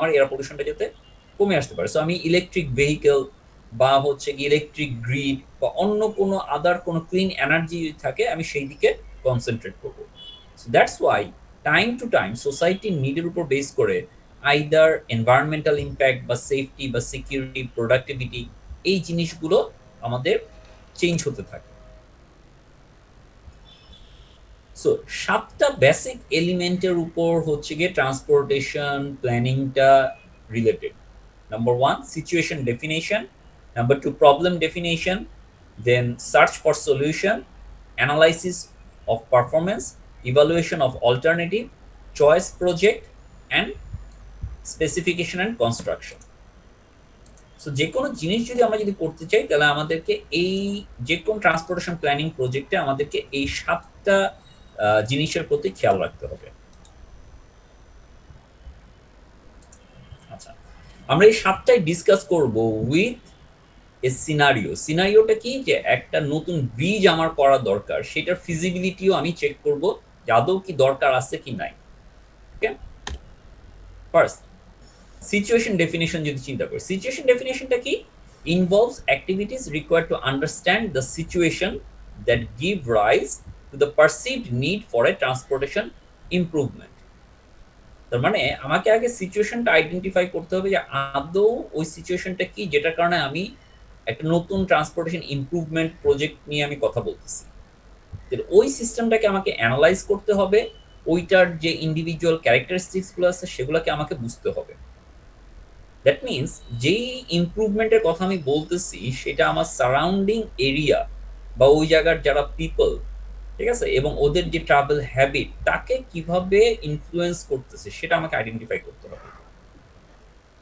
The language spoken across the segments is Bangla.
আমার এয়ার পলিউশনটা যাতে কমে আসতে পারে। সো আমি ইলেকট্রিক ভেহিকেল বা হচ্ছে কি ইলেকট্রিক গ্রিড বা অন্য কোনো আদার কোনো ক্লিন এনার্জি থাকে আমি সেই দিকে কনসেন্ট্রেট করবো। So that's why time to time সোসাইটির নিডের উপর বেস করে আইদার এনভায়রনমেন্টাল ইম্প্যাক্ট বা সেফটি বা সিকিউরিটি প্রোডাক্টিভিটি এই জিনিসগুলো আমাদের চেঞ্জ হতে থাকে। সো ৭টা বেসিক এলিমেন্টের উপর হচ্ছে গিয়ে ট্রান্সপোর্টেশন প্ল্যানিংটা related. Number 1 situation definition, number 2 problem definition, then search for solution, analysis of performance, evaluation of alternative, choice project and specification and construction. So যে কোনো জিনিস যদি আমরা যদি করতে চাই তাহলে আমাদেরকে এই যে কোনো ট্রান্সপোর্টেশন প্ল্যানিং প্রজেক্টে আমাদেরকে এই ৭টা জিনিসের প্রতি খেয়াল রাখতে হবে। আচ্ছা, আমরা এই ৭টাই ডিসকাস করব উইথ এ সিনারিও। সিনারিওটা কি, যে একটা নতুন ব্রিজ আমার করা দরকার, সেটার ফিজিবিলিটিও আমি চেক করব যে আদৌ কি দরকার আছে কি নাই। ওকে, ফার্স্ট সিচুয়েশন ডেফিনেশন যদি চিন্তা করি, সিচুয়েশন ডেফিনেশনটা কি, involves activities required to understand the situation that give rise to the perceived need for a transportation improvement। তার মানে আমাকে আগে সিচুয়েশনটা আইডেন্টিফাই করতে হবে যে আদৌ ওই সিচুয়েশনটা কি যেটার কারণে আমি একটা নতুন ট্রান্সপোর্টেশন ইমপ্রুভমেন্ট প্রজেক্ট নিয়ে আমি কথা বলতেছি। ওই সিস্টেমটাকে আমাকে অ্যানালাইজ করতে হবে, ওইটার যে ইন্ডিভিজুয়াল ক্যারেক্টারিস্টিক্সগুলো আছে সেগুলোকে আমাকে বুঝতে হবে। দ্যাট মিনস যেই ইমপ্রুভমেন্টের কথা আমি বলতেছি সেটা আমার সারাউন্ডিং এরিয়া বা ওই জায়গার যারা পিপল, ঠিক আছে, এবং ওদের যে ট্রাভেল হ্যাবিট তাকে কিভাবে ইনফ্লুয়েন্স করতেছে সেটা আমাকে আইডেন্টিফাই করতে হবে।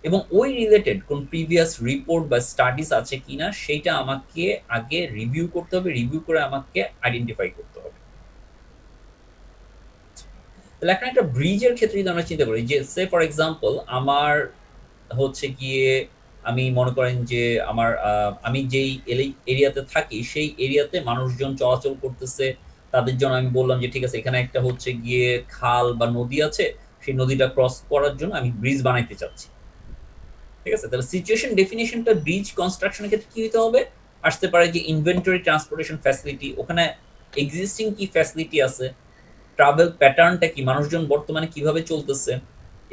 এবং ওই রিলেটেড কোন প্রিভিয়াস রিপোর্ট বা স্টাডিজ আছে কিনা সেইটা আমাকে আগে রিভিউ করতে হবে, রিভিউ করে আমাকে আইডেন্টিফাই করতে হবে। তাহলে এখন একটা ব্রিজের ক্ষেত্রে যদি আমরা চিন্তা করি, যে সে ফর এক্সাম্পল আমার হচ্ছে গিয়ে আমি মনে করেন যে আমার আমি যেই এরিয়াতে থাকি সেই এরিয়াতে মানুষজন চলাচল করতেছে, তাদের জন্য আমি বললাম যে ঠিক আছে এখানে একটা হচ্ছে গিয়ে খাল বা নদী আছে, সেই নদীটা ক্রস করার জন্য আমি ব্রিজ বানাইতে চাচ্ছি। ঠিক আছে, তাহলে সিচুয়েশন ডেফিনেশনটা ব্রিজ কনস্ট্রাকশনের ক্ষেত্রে কি হতে হবে, আসতে পারে যে ইনভেন্টরি ট্রান্সপোর্টেশন ফ্যাসিলিটি, ওখানে এক্সিস্টিং কি ফ্যাসিলিটি আছে, ট্রাভেল প্যাটার্নটা কি, মানুষজন বর্তমানে কিভাবে চলতেছে,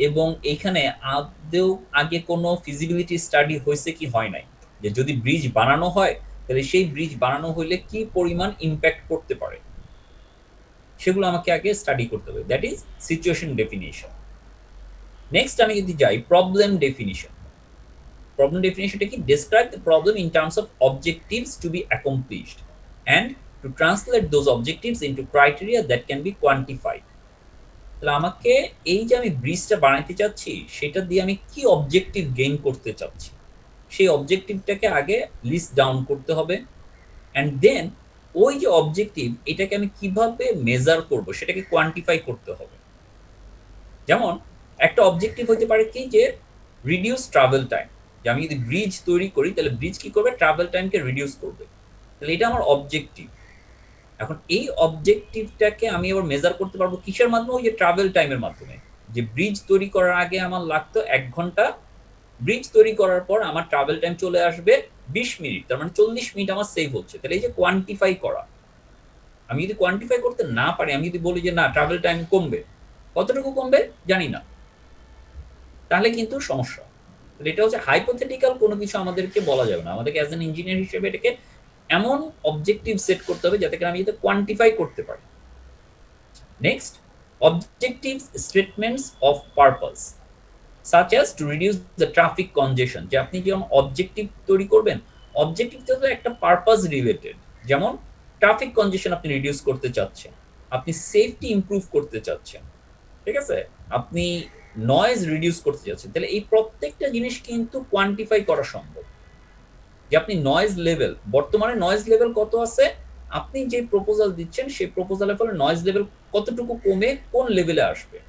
এবং এইখানে আদৌ আগে কোনো ফিজিবিলিটি স্টাডি হয়েছে কি হয় নাই, যে যদি ব্রিজ বানানো হয় তাহলে সেই ব্রিজ বানানো হইলে কি পরিমাণ ইম্প্যাক্ট করতে পারে, সেগুলো আমাকে আগে স্টাডি করতে হবে। That is situation definition. Next আমি যদি যাই প্রবলেম ডেফিনিশন। প্রবলেম ডেফিনিশনটা কি, describe the problem in terms of objectives to be accomplished and to translate those objectives into criteria that can be quantified. তাহলে আমাকে এই যে আমি ব্রিজটা বানাইতে চাচ্ছি সেটা দিয়ে আমি কি অবজেক্টিভ গেইন করতে চাচ্ছি সেই অবজেক্টিভটাকে আগে লিস্ট ডাউন করতে হবে, অ্যান্ড দেন ওই যে অবজেক্টিভ এটাকে আমি কিভাবে মেজার করব সেটাকে কোয়ান্টিফাই করতে হবে। যেমন একটা অবজেক্টিভ হতে পারে কি, যে রিডিউস ট্রাভেল টাইম, যে আমি যদি ব্রিজ তৈরি করি তাহলে ব্রিজ কি করবে, ট্রাভেল টাইমকে রিডিউস করবে, তাহলে এটা আমার অবজেক্টিভ। এখন এই অবজেক্টিভটাকে আমি আবার মেজার করতে পারবো কিসের মাধ্যমে, ওই যে ট্রাভেল টাইমের মাধ্যমে। যে ব্রিজ তৈরি করার আগে আমার লাগতো ১ ঘন্টা, ব্রিজ তৈরি করার পর আমার ট্রাভেল টাইম চলে আসবে ২০ মিনিট, তার মানে ৪০ মিনিট আমার সেভ হচ্ছে। তাহলে এই যে কোয়ান্টিফাই করা, আমি যদি কোয়ান্টিফাই করতে না পারি, আমি যদি বলি যে না ট্রাভেল টাইম কমবে, কতটুকু কমবে জানি না, তাহলে কিন্তু সমস্যা। তাহলে এটা হচ্ছে হাইপোথেটিক্যাল কোনো কিছু আমাদেরকে বলা যাবে না, আমাদেরকে অ্যাজ এন ইঞ্জিনিয়ার হিসেবে এটাকে এমন অবজেক্টিভ সেট করতে হবে যাতে করে আমি এটা কোয়ান্টিফাই করতে পারি। Next, objective statements of purpose such as to reduce the traffic congestion। যে আপনি যখন অবজেক্টিভ তৈরি করবেন, অবজেক্টিভ তো একটা পারপাস রিলেটেড, যেমন ট্রাফিক কনজেশন আপনি রিডিউস করতে চাচ্ছেন, আপনি সেফটি ইমপ্রুভ করতে চাচ্ছেন, ঠিক আছে, আপনি নয়েজ রিডিউস করতে চাচ্ছেন, তাহলে এই প্রত্যেকটা জিনিস কিন্তু কোয়ান্টিফাই করা সম্ভব। যে আপনি নয়েজ লেভেল, বর্তমানে নয়েজ লেভেল কত আছে, আপনি যে প্রপোজাল দিচ্ছেন সেই প্রপোজালের ফলে নয়েজ লেভেল কতটুকু কমে কোন লেভেলে আসবে।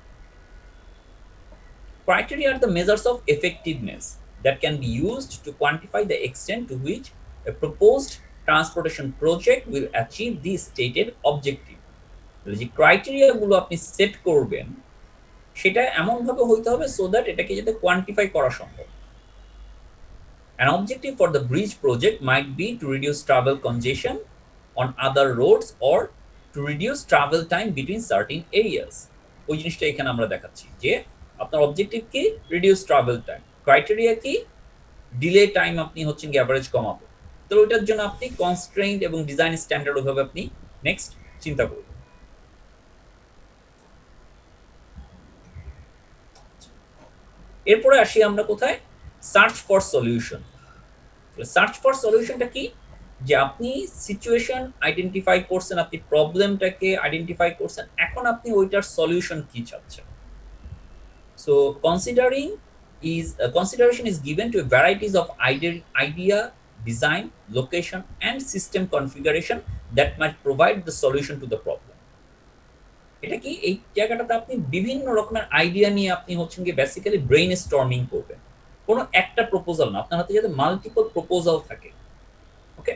Criteria are the measures of effectiveness that can be used to quantify the extent to which a proposed transportation project will achieve the stated objective। যে ক্রাইটেরিয়া গুলো আপনি সেট করবেন সেটা এমনভাবে হইতে হবে সো দ্যাট এটাকে যাতে কোয়ান্টিফাই করা সম্ভব। An objective for the bridge project might be to reduce travel congestion on other roads or to reduce travel time between certain areas. ওই জিনিসটা এখানে আমরা দেখাচ্ছি যে আপনার অবজেক্টিভ কি, রিডিউস ট্রাভেল টাইম, ক্রাইটেরিয়া কি, ডিলে টাইম আপনি হচ্ছেন কি অ্যাভারেজ কমাবো। তো ওইটার জন্য আপনি কনস্ট্রেইনড এবং ডিজাইন স্ট্যান্ডার্ড ওইভাবে আপনি নেক্সট চিন্তা করবেন। এরপরে আসি আমরা কোথায়, search for solution. Search for সলিউশনটা কি, যে আপনি সিচুয়েশন আইডেন্টিফাই করছেন, আপনি প্রবলেমটাকে আইডেন্টিফাই করছেন, এখন আপনি ওইটার সলিউশন কি চাচ্ছেন। So consideration is given to varieties of idea, design, location and system configuration that might provide the solution to the problem. এটা কি, এই জায়গাটাতে আপনি বিভিন্ন রকমের আইডিয়া নিয়ে আপনি হচ্ছেন কি বেসিক্যালি ব্রেইন স্টর্মিং করবেন। কোনো একটা প্রপোজাল না, আপনার হাতে যাতে মাল্টিপল প্রপোজাল থাকে। ওকে,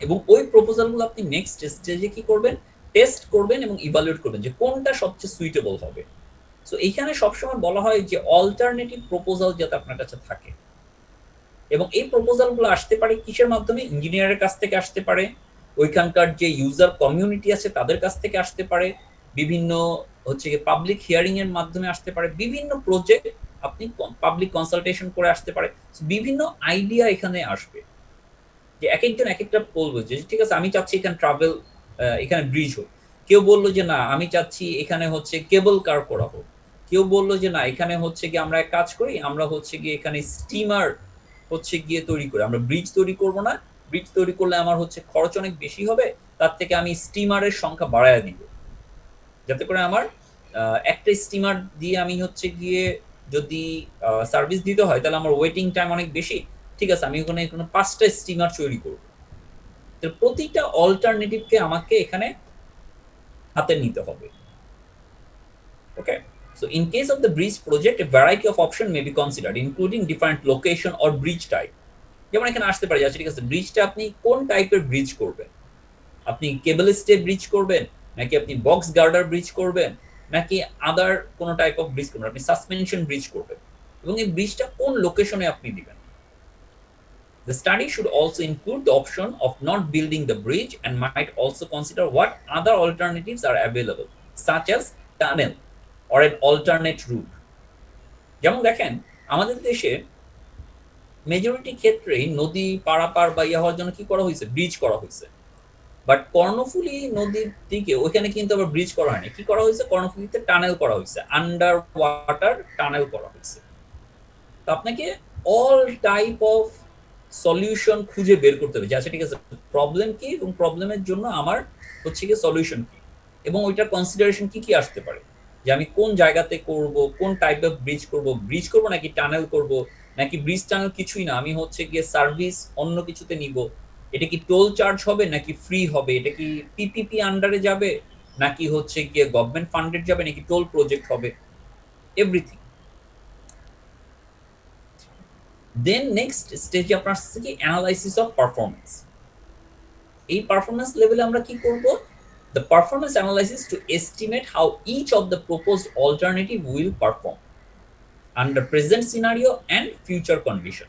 এবং ওই প্রপোজালগুলো আপনি নেক্সট স্টেজে কি করবেন, টেস্ট করবেন এবং ইভালুয়েট করবেন যে কোনটা সবচেয়ে সুইটেবল হবে। সো এইখানে সবসময় বলা হয় যে অল্টারনেটিভ প্রপোজাল যাতে আপনার কাছে থাকে, এবং এই প্রপোজালগুলো আসতে পারে কিসের মাধ্যমে, ইঞ্জিনিয়ারের কাছ থেকে আসতে পারে, ওইখানকার যে ইউজার কমিউনিটি আছে তাদের কাছ থেকে আসতে পারে, বিভিন্ন হচ্ছে পাবলিক হিয়ারিং এর মাধ্যমে আসতে পারে, বিভিন্ন প্রজেক্ট আপনি পাবলিক কনসালটেশন করে আসতে পারে, বিভিন্ন আইডিয়া এখানে আসবে। যে এক একজন এক একটা বলবো যে ঠিক আছে আমি চাচ্ছি এখানে ট্রাভেল, এখানে ব্রিজ হোক, কেউ বললো যে না আমি চাচ্ছি এখানে হচ্ছে কেবল কার করা হোক, কেউ বললো যে না এখানে হচ্ছে গিয়ে আমরা এক কাজ করি, আমরা হচ্ছে গিয়ে এখানে স্টিমার হচ্ছে গিয়ে তৈরি করি, আমরা ব্রিজ তৈরি করব না, ব্রিজ তৈরি করলে আমার হচ্ছে খরচ অনেক বেশি হবে, তার থেকে আমি স্টিমারের সংখ্যা বাড়ায় দিব, যাতে করে আমার একটা স্টিমার দিয়ে আমি হচ্ছে গিয়ে যদি সার্ভিস দিতে হয় তাহলে আমার ওয়েটিং টাইম অনেক বেশি, ঠিক আছে আমি ওখানে 5টা স্টিমার তৈরি করব। তো প্রতিটা অল্টারনেটিভকে আমাকে এখানে হাতে নিতে হবে। ওকে, so in case of the bridge project a variety of option may be considered including different location or bridge type. যেমন এখানে আসতে পারে আচ্ছা ঠিক আছে ব্রিজটা আপনি কোন টাইপের ব্রিজ করবেন, আপনি কেবল স্টে ব্রিজ করবেন, নাকি আপনি বক্স গার্ডার ব্রিজ করবেন, নাকি আদার কোনো টাইপ অফ ব্রিজ করবেন, আপনি সাসপেনশন ব্রিজ করবেন, এবং এই ব্রিজটা কোন লোকেশনে আপনি দিবেন। The study should also include the option of not building the bridge and might also consider what other alternatives are available, such as tunnel or an alternate route. যেমন দেখেন আমাদের দেশে মেজরিটি ক্ষেত্রেই নদী পারাপার বা ইয়া হওয়ার জন্য কি করা হয়েছে, ব্রিজ করা হয়েছে। বাট কর্ণফুলী নদীর দিকে ওইখানে কিন্তু আবার ব্রিজ করা হয়নি, কি করা হয়েছে, কর্ণফুলীতে টানেল করা হয়েছে, আন্ডার ওয়াটার টানেল করা হয়েছে। তো আপনাকে অল টাইপ অফ সলিউশন খুঁজে বের করতে হবে যে আচ্ছা ঠিক আছে প্রবলেম কি এবং প্রবলেমের জন্য আমার হচ্ছে কি সলিউশন কি, এবং ওইটার কনসিডারেশন কি কি আসতে পারে, যে আমি কোন জায়গাতে করব, কোন টাইপ অফ ব্রিজ করব নাকি টানেল করব, নাকি ব্রিজ টানেল কিছুই না আমি হচ্ছে গিয়ে সার্ভিস অন্য কিছুতে নিব, এটা কি টোল চার্জ হবে নাকি ফ্রি হবে, এটা কি পিপিপি আন্ডারে যাবে নাকি হচ্ছে গিয়ে গভর্নমেন্ট ফান্ডেড যাবে নাকি টোল প্রজেক্ট হবে, এভরিথিং। দেন নেক্সট স্টেজে আপনার আসছে কি অ্যানালাইসিস অফ পারফরমেন্স। এই পারফরমেন্স লেভেলে আমরা কি করব, the performance analysis to estimate how each of the proposed alternative will perform under present scenario and future condition.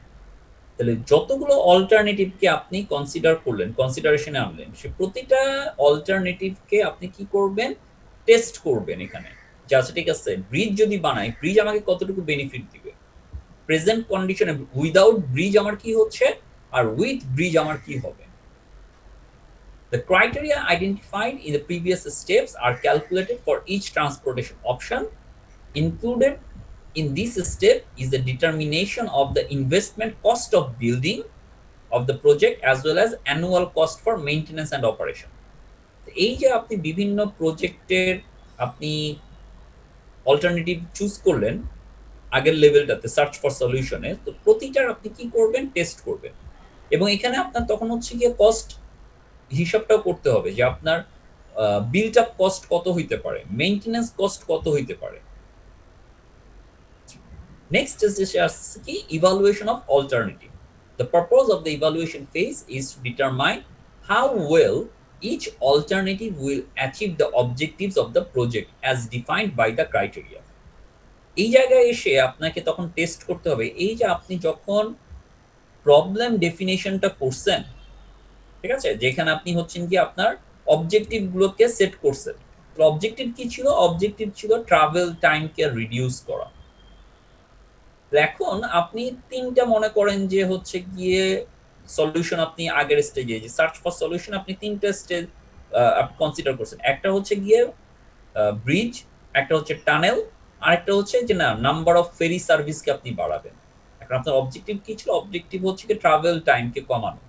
তাহলে যতগুলো অল্টারনেটিভকে আপনি কনসিডার করলেন, কনসিডারেশনে আনলেন, সে প্রতিটা অল্টারনেটিভকে আপনি কি করবেন, টেস্ট করবেন এখানে যে আচ্ছা ঠিক আছে ব্রিজ যদি বানাই ব্রিজ আমাকে কতটুকু বেনিফিট দিবে, প্রেজেন্ট কন্ডিশনে উইদাউট ব্রিজ আমার কি হচ্ছে আর উইথ ব্রিজ আমার কি হবে। The criteria identified in the previous steps are calculated for each transportation option. Included in this step is the determination of the investment cost of building of the project as well as annual cost for maintenance and operation. এই যে আপনি বিভিন্ন প্রজেক্টের আপনি অল্টারনেটিভ চুজ করলেন আগের লেভেলটাতে সার্চ ফর সলিউশনে, তো প্রতিটার আপনি কি করবেন, টেস্ট করবেন, এবং এখানে আপনার তখন হচ্ছে গিয়ে কস্ট হিসাবটাও করতে হবে যে আপনার বিল্ট আপ কস্ট কত হইতে পারে, মেইনটেনেন্স কস্ট কত হইতে পারে। নেক্সট আসছে কি evaluation of alternative. The purpose of the evaluation phase is to determine how well each alternative will achieve the objectives of the project as defined by the criteria. এই জায়গায় এসে আপনাকে তখন টেস্ট করতে হবে, এই যে আপনি যখন প্রবলেম ডেফিনেশনটা করছেন, ঠিক আছে, যেখানে আপনি হচ্ছেন কি আপনার অবজেক্টিভ গুলোকে সেট করছেন। তো অবজেক্টিভ কি ছিল? অবজেক্টিভ ছিল ট্রাভেল টাইমকে রিডিউস করা। এখন আপনি তিনটা মনে করেন যে হচ্ছে গিয়ে সলিউশন, আপনি আগের স্টেজে যে সার্চ ফর সলিউশন আপনি তিনটা স্টেজ আপনি কনসিডার করছেন। একটা হচ্ছে গিয়ে ব্রিজ, একটা হচ্ছে টানেল, আরেকটা হচ্ছে যে না নাম্বার অফ ফেরি সার্ভিসকে আপনি বাড়াবেন। এখন আপনার অবজেক্টিভ কি ছিল? অবজেক্টিভ হচ্ছে কি ট্রাভেল টাইমকে কমানো।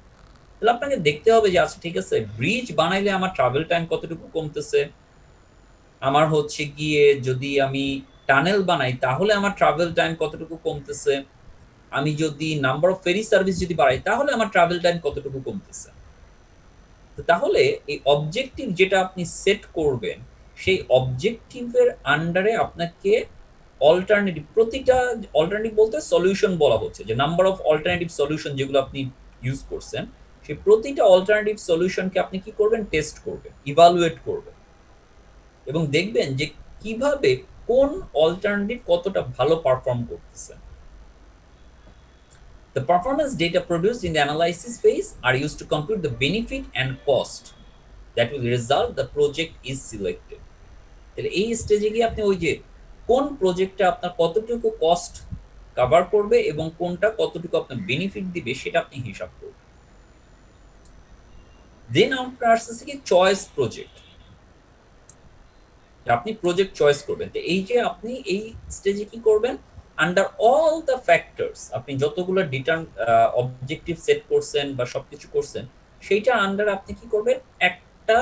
তাহলে আপনাকে দেখতে হবে যে আচ্ছা ঠিক আছে, ব্রিজ বানাইলে আমার ট্রাভেল টাইম কতটুকু কমতেছে, আমার হচ্ছে গিয়ে যদি আমি টানেল বানাই তাহলে আমার ট্রাভেল টাইম কতটুকু কমতেছে, আমি যদি নাম্বার অফ ফেরি সার্ভিস যদি বাড়াই তাহলে আমার ট্রাভেল টাইম কতটুকু কমতেছে। তো তাহলে এই অবজেক্টিভ যেটা আপনি সেট করবেন, সেই অবজেক্টিভের আন্ডারে আপনাকে অল্টারনেটিভ, প্রতিটা অল্টারনেটিভ বলতে সলিউশন বলা হচ্ছে, যে নাম্বার অফ অল্টারনেটিভ সলিউশন যেগুলো আপনি ইউজ করছেন, সেই প্রতিটা অল্টারনেটিভ সলিউশনকে আপনি কি করবেন? টেস্ট করবেন, ইভালুয়েট করবেন, এবং দেখবেন যে কিভাবে কোন অল্টারনেটিভ কতটা ভালো পারফর্ম করতেছে। The performance data produced in the analysis phase are used to compute the benefit and cost that will result the project is selected. তাহলে এই স্টেজে গিয়ে আপনি ওই যে কোন প্রজেক্টটা আপনার কতটুকু কস্ট কভার করবে এবং কোনটা কতটুকু আপনার বেনিফিট দিবে সেটা আপনি হিসাব করবেন। দেন আপনার আসছে কি চয়েস প্রজেক্ট, আপনি প্রজেক্ট চয়েস করবেন। তো এই যে আপনি এই স্টেজে কি করবেন? আন্ডার অল দ্য ফ্যাক্টরস, আপনি যতগুলো অবজেক্টিভ সেট করছেন বা সবকিছু করছেন, সেইটা আন্ডার আপনি কি করবেন? একটা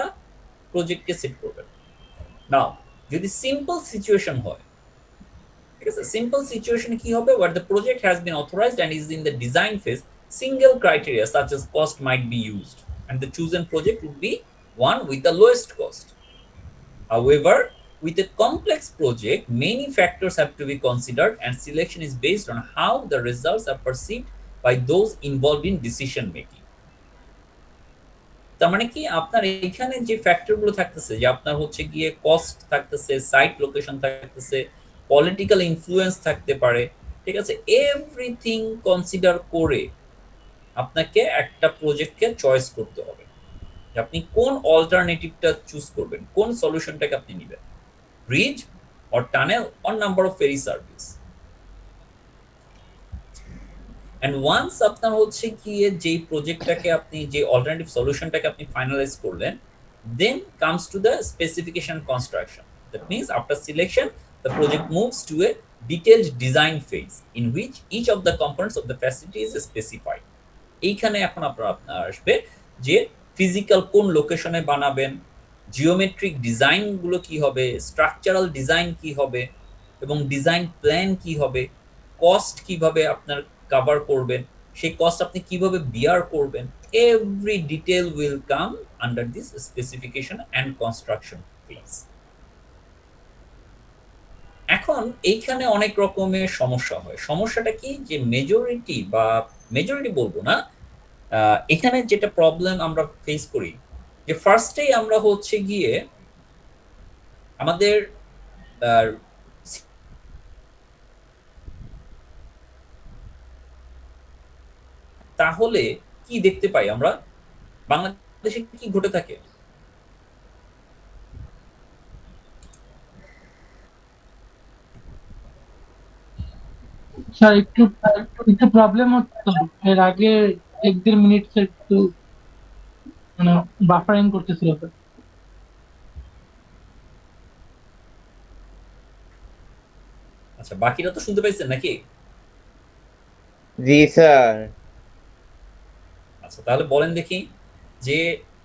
প্রজেক্টকে সেট করবেন। নাও যদি সিম্পল সিচুয়েশন হয়, ঠিক আছে, সিম্পল সিচুয়েশনে কি হবে? where the project has been authorized and is in the design phase, single criteria such as cost might be used and the chosen project would be one with the lowest cost. However, with a complex project, many factors have to be considered and selection is based on how the results are perceived by those involved in decision making. তার মানে কি আপনার এখানে যে ফ্যাক্টরগুলো থাকতেছে, যে আপনার হচ্ছে গিয়ে কস্ট থাকতেছে, সাইট লোকেশন থাকতেছে, পলিটিক্যাল ইনফ্লুয়েন্স থাকতে পারে, ঠিক আছে, এভরিথিং কনসিডার করে আপনাকে একটা প্রজেক্টকে চয়েস করতে হবে যে আপনি কোন অল্টারনেটিভটা চুজ করবেন, কোন সলিউশনটাকে আপনি নেবেন, bridge or tunnel or number of ferry service. And once আপনার হচ্ছে গিয়ে যে প্রজেক্টটাকে আপনি যে অল্টারনেটিভ সলিউশনটাকে আপনি ফাইনালাইজ করলেন, then comes to the specification construction. That means after selection, the project moves to a detailed design phase in which each of the components of the facility is specified. এইখানে এখন আপনার আসবে যে ফিজিক্যাল কোন লোকেশনে বানাবেন, জিওমেট্রিক ডিজাইন গুলো কি হবে, স্ট্রাকচারাল ডিজাইন কি হবে, এবং ডিজাইন প্ল্যান কি হবে, কস্ট কিভাবে আপনার কভার করবেন, সেই কস্ট আপনি কিভাবে বিয়ার করবেন, every detail will come under this specification and construction phase. এখন এইখানে অনেক রকমের সমস্যা হয়। সমস্যাটা কি? যে মেজরিটি বা মেজরিটি বলবো না, এখানে যেটা প্রবলেম আমরা ফেস করি, যে ফার্স্টেই আমরা হচ্ছে গিয়ে আমাদের আহ, তাহলে কি দেখতে পাই আমরা? বাংলাদেশে কি ঘটে থাকে? স্যার একটু একটু প্রবলেম হচ্ছে। এর আগে 1-1.5 মিনিট একটু মানে বাফারিং করতেছিল স্যার। আচ্ছা, বাকিরা তো শুনতে পাইছেন নাকি? জি স্যার। আচ্ছা, তাহলে বলেন দেখি যে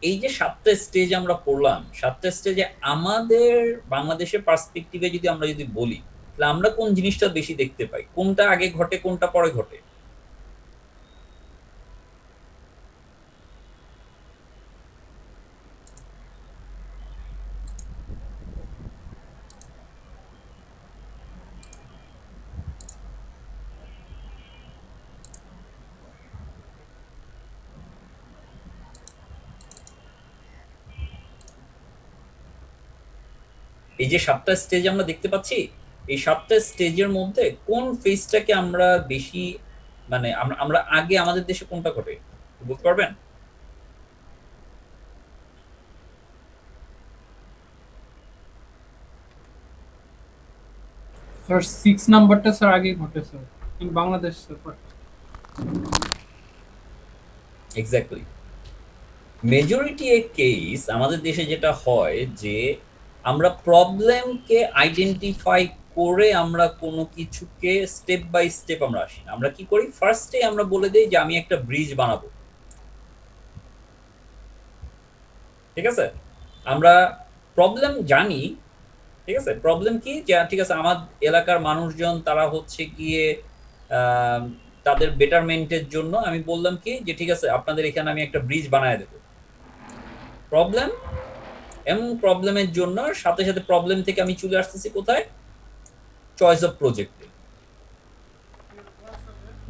এই যে ৭টা স্টেজ আমরা পড়লাম, ৭টা স্টেজে আমাদের বাংলাদেশের পার্সপেক্টিভে যদি আমরা যদি বলি, তাহলে আমরা কোন জিনিসটা বেশি দেখতে পাই? কোনটা আগে ঘটে, কোনটা পরে ঘটে? এই যে 7টা স্টেজ আমরা দেখতে পাচ্ছি, এই 7টা স্টেজের মধ্যে কোন ফেজটাকে আমরা বেশি মানে আমরা আগে আমাদের দেশে কোনটা ঘটে বলতে পারবেন? স্যার 6 নাম্বারটা স্যার আগে ঘটে sir in Bangladesh sir. Exactly. Majority A case আমাদের দেশে যেটা হয় যে আমরা প্রবলেমকে আইডেন্টিফাই করে আমরা কোনো কিছুকে স্টেপ বাই স্টেপ আমরা আসি না। আমরা কি করি, ফার্স্টে আমরা বলে দেই যে আমি একটা ব্রিজ বানাবো, ঠিক আছে? আমরা প্রবলেম জানি, ঠিক আছে? প্রবলেম কি, যে ঠিক আছে আমার এলাকার মানুষজন তারা হচ্ছে গিয়ে আহ, তাদের বেটারমেন্টের জন্য আমি বললাম কি যে ঠিক আছে আপনাদের এখানে আমি একটা ব্রিজ বানায় দেবো। প্রবলেম এবং প্রবলেমের জন্য সাথে সাথে প্রবলেম থেকে আমি চলে আসতেছি কোথায়, চয়েস অফ প্রজেক্টে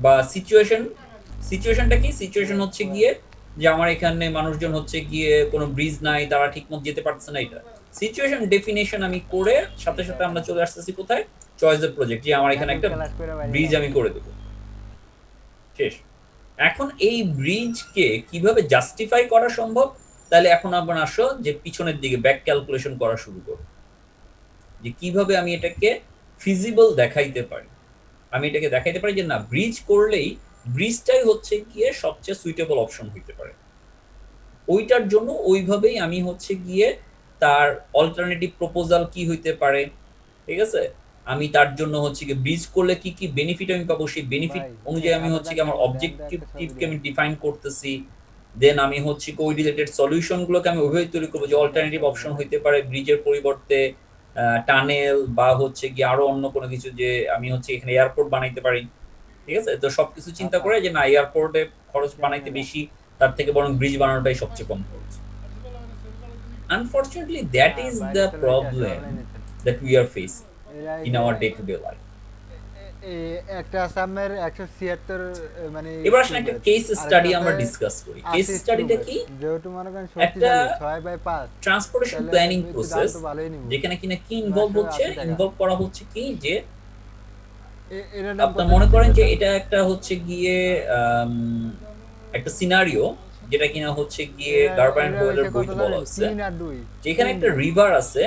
বা সিচুয়েশন। সিচুয়েশনটা কি, সিচুয়েশন হচ্ছে গিয়ে যে আমার এখানে মানুষজন হচ্ছে গিয়ে কোনো ব্রিজ নাই, তারা ঠিকমতো যেতে পারছে না, এটা সিচুয়েশন ডেফিনেশন আমি করে সাথে সাথে আমরা চলে আসতেছি কোথায়, চয়েস অফ প্রজেক্ট, যে আমার এখানে একটা ব্রিজ আমি করে দেবো। শেষ। এখন এই ব্রিজকে কিভাবে জাস্টিফাই করা সম্ভব, তাহলে এখন আমরা আসো যে পিছনের দিকে ব্যাক ক্যালকুলেশন করা শুরু করব, যে কিভাবে আমি এটাকে ফিজিবল দেখাইতে পারি। আমি এটাকে দেখাইতে পারি যে না, ব্রিজ করলেই ব্রিজটাই হচ্ছে গিয়ে সবচেয়ে সুইটেবল অপশন হইতে পারে। ওইটার জন্য ওইভাবেই আমি হচ্ছে গিয়ে তার অল্টারনেটিভ প্রপোজাল কি হইতে পারে, ঠিক আছে, আমি তার জন্য হচ্ছে গিয়ে ব্রিজ করলে কি কি বেনিফিট আমি পাবো, সেই বেনিফিট অনুযায়ী আমি হচ্ছে কি আমার অবজেক্টিভকে আমি ডিফাইন করতেছি। দেন আমি হচ্ছে কি ওই রিলেটেড সলিউশনগুলোকে আমি ওইভাবে তৈরি করবো যে অল্টারনেটিভ অপশন হইতে পারে ব্রিজের পরিবর্তে টানেল বা হচ্ছে কি আরো অন্য কোনো কিছু, যে আমি হচ্ছে এখানে এয়ারপোর্ট বানাইতে পারি, ঠিক আছে? তো সবকিছু চিন্তা করে যে না, এয়ারপোর্টে খরচ বানাইতে বেশি, তার থেকে বরং ব্রিজ বানানোটাই সবচেয়ে কম খরচ। Unfortunately, that is the problem that we are facing in our day-to-day life. একটা আসামের 176 মানে এবার আসলে একটা কেস স্টাডি আমরা ডিসকাস করি। কেস স্টাডিটা কি, যেহেতু মনে করেন একটা 6/5 ট্রান্সপোর্টেশন প্ল্যানিং প্রসেস, যেখানে কিনা কি ইনভলভ হচ্ছে, ইনভলভ করা হচ্ছে কি যে আপনারা মনে করেন যে এটা একটা হচ্ছে গিয়ে একটা সিনারিও, যেটা কিনা হচ্ছে গিয়ে গার্বাইন বয়েলের বইতে বলা হচ্ছে, যেখানে একটা রিভার আছে,